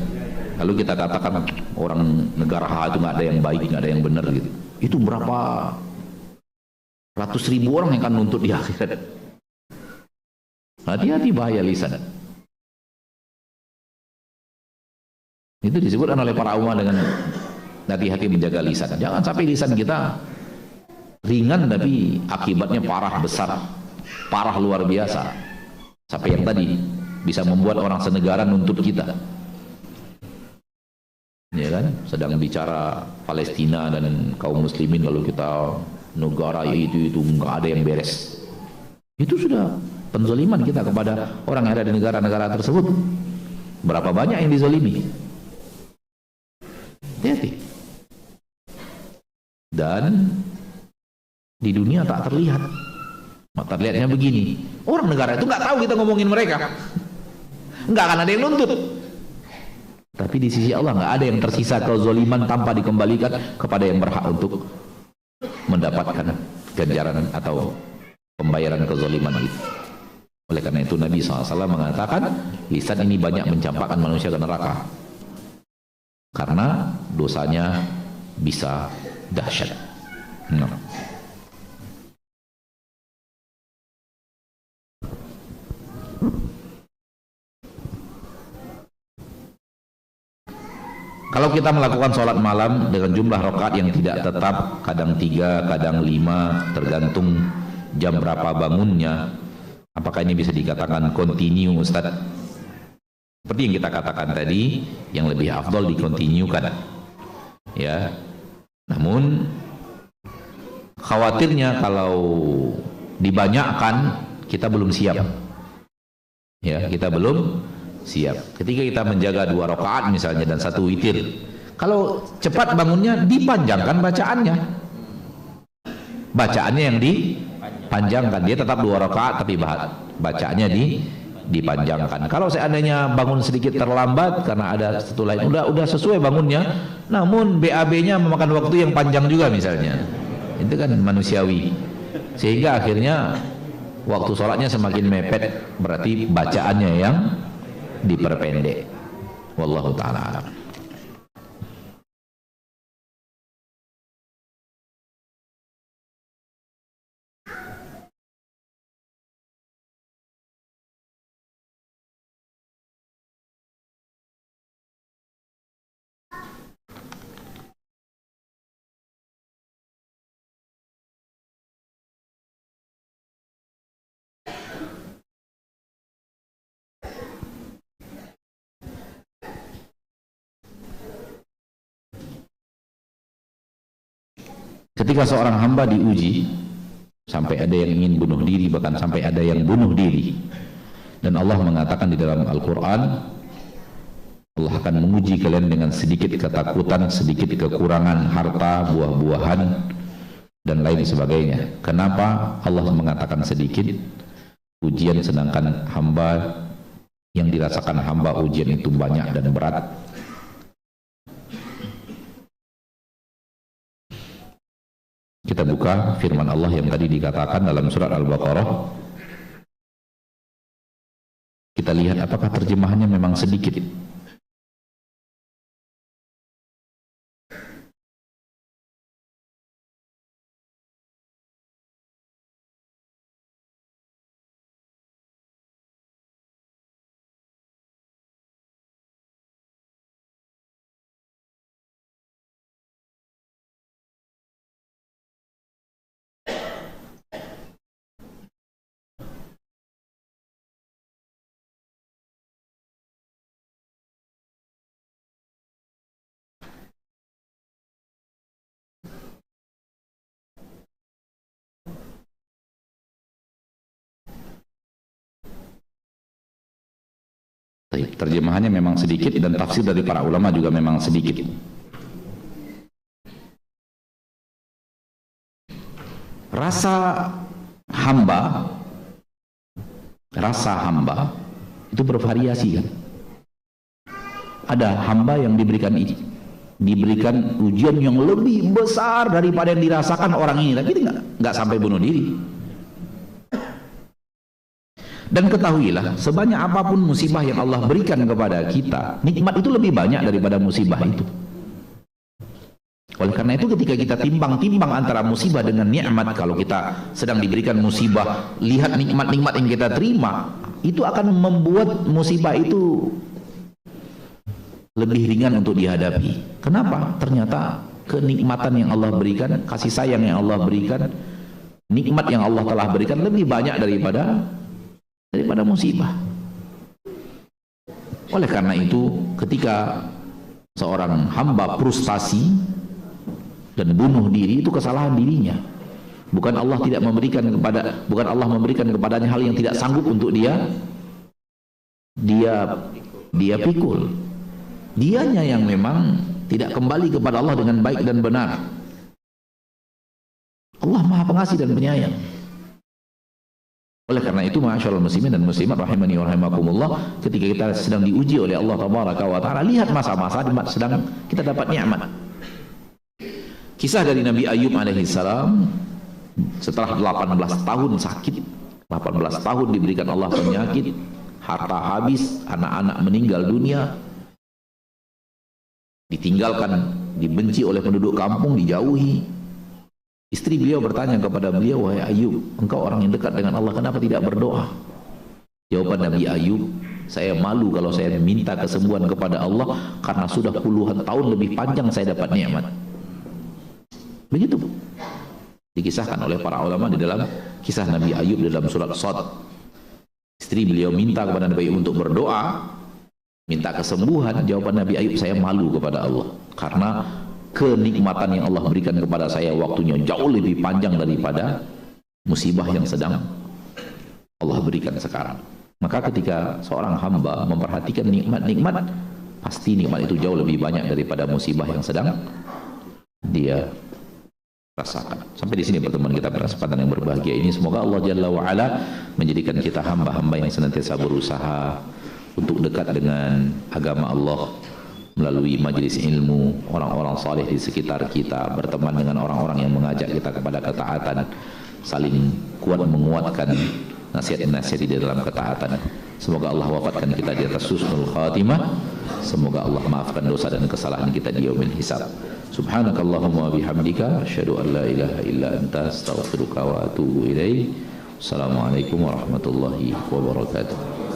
Lalu kita katakan orang negara hahaha itu nggak ada yang baik, nggak ada yang benar gitu. Itu berapa ratus ribu orang yang akan nuntut di akhirat. Hati-hati bahaya lisan. Itu disebutkan oleh para ulama dengan hati-hati menjaga lisan. Jangan sampai lisan kita ringan tapi akibatnya parah besar, parah luar biasa. Sampai yang tadi bisa membuat orang senegara nuntut kita. Ya kan, sedang bicara Palestina dan kaum muslimin, kalau kita negara itu nggak ada yang beres. Itu sudah penzoliman kita kepada orang yang ada di negara-negara tersebut. Berapa banyak yang dizolimi? Hati-hati. Dan di dunia tak terlihat. Terlihatnya begini, orang negara itu nggak tahu kita ngomongin mereka, nggak akan ada yang nuntut. Tapi di sisi Allah nggak ada yang tersisa kezoliman tanpa dikembalikan kepada yang berhak untuk mendapatkan ganjaran atau pembayaran kezoliman itu. Oleh karena itu Nabi SAW mengatakan, lisan ini banyak mencampakkan manusia ke neraka karena dosanya bisa dahsyat. Kalau kita melakukan sholat malam dengan jumlah rakaat yang tidak tetap, kadang 3, kadang 5, tergantung jam berapa bangunnya, Apakah ini bisa dikatakan continue, Ustaz? Seperti yang kita katakan tadi, yang lebih afdol dikontinukan. Ya. Namun khawatirnya kalau dibanyakkan kita belum siap. Ya, kita belum siap. Ketika kita menjaga 2 rakaat misalnya dan 1 witir, kalau cepat bangunnya dipanjangkan bacaannya. Bacaannya yang dipanjangkan, dia tetap 2 rakaat tapi bacaannya dipanjangkan. Kalau seandainya bangun sedikit terlambat karena ada satu lain, udah sesuai bangunnya, namun BAB-nya memakan waktu yang panjang juga misalnya. Itu kan manusiawi. Sehingga akhirnya waktu sholatnya semakin mepet, berarti bacaannya yang diperpendek. Wallahu ta'ala alam. Ketika seorang hamba diuji, sampai ada yang ingin bunuh diri, bahkan sampai ada yang bunuh diri, dan Allah mengatakan di dalam Al-Quran, Allah akan menguji kalian dengan sedikit ketakutan, sedikit kekurangan harta, buah-buahan, dan lain sebagainya. Kenapa Allah mengatakan sedikit ujian, sedangkan hamba yang dirasakan hamba ujian itu banyak dan berat? Kita buka firman Allah yang tadi dikatakan dalam surat Al-Baqarah. Kita lihat apakah terjemahannya memang sedikit. Terjemahannya memang sedikit dan tafsir dari para ulama juga memang sedikit. Rasa hamba itu bervariasi kan. Ada hamba yang diberikan ujian yang lebih besar daripada yang dirasakan orang ini, tapi nggak sampai bunuh diri. Dan ketahuilah, sebanyak apapun musibah yang Allah berikan kepada kita, nikmat itu lebih banyak daripada musibah itu. Oleh karena itu ketika kita timbang-timbang antara musibah dengan nikmat, kalau kita sedang diberikan musibah, lihat nikmat-nikmat yang kita terima, itu akan membuat musibah itu lebih ringan untuk dihadapi. Kenapa? Ternyata kenikmatan yang Allah berikan, kasih sayang yang Allah berikan, nikmat yang Allah telah berikan lebih banyak daripada musibah. Oleh karena itu ketika seorang hamba frustasi dan bunuh diri, itu kesalahan dirinya. Bukan Allah memberikan kepadanya hal yang tidak sanggup untuk dia pikul. Dianya yang memang tidak kembali kepada Allah dengan baik dan benar. Allah Maha Pengasih dan Penyayang. Oleh karena itu, ma'asyiral muslimin dan muslimat rahimani wa rahimakumullah, ketika kita sedang diuji oleh Allah tabaraka wa taala, lihat masa-masa sedang kita dapat nikmat. Kisah dari Nabi Ayub alaihi salam, setelah 18 tahun sakit, 18 tahun diberikan Allah penyakit, harta habis, anak-anak meninggal dunia, ditinggalkan, dibenci oleh penduduk kampung, dijauhi. Istri beliau bertanya kepada beliau, "Wahai Ayub, engkau orang yang dekat dengan Allah, kenapa tidak berdoa?" Jawaban Nabi Ayub, "Saya malu kalau saya minta kesembuhan kepada Allah karena sudah puluhan tahun lebih panjang saya dapat nikmat." Begitu dikisahkan oleh para ulama di dalam kisah Nabi Ayub dalam surat Shad. istri beliau minta kepada Nabi Ayub untuk berdoa, minta kesembuhan. Jawaban Nabi Ayub, saya malu kepada Allah karena kenikmatan yang Allah berikan kepada saya waktunya jauh lebih panjang daripada musibah yang sedang Allah berikan sekarang. Maka ketika seorang hamba memperhatikan nikmat-nikmat, pasti nikmat itu jauh lebih banyak daripada musibah yang sedang dia rasakan. Sampai di sini pertemuan kita pada kesempatan yang berbahagia ini. Semoga Allah Jalla wa'ala menjadikan kita hamba-hamba yang senantiasa berusaha untuk dekat dengan agama Allah melalui majelis ilmu, orang-orang saleh di sekitar kita, berteman dengan orang-orang yang mengajak kita kepada ketaatan, saling kuat menguatkan nasihat-nasihat di dalam ketaatan. Semoga Allah wafatkan kita di atas husnul khatimah. Semoga Allah maafkan dosa dan kesalahan kita di yaumil hisab. Subhanakallahumma bihamdika asyhadu an la ilaha illa anta astaghfiruka wa atubu ilaik. Assalamualaikum warahmatullahi wabarakatuh.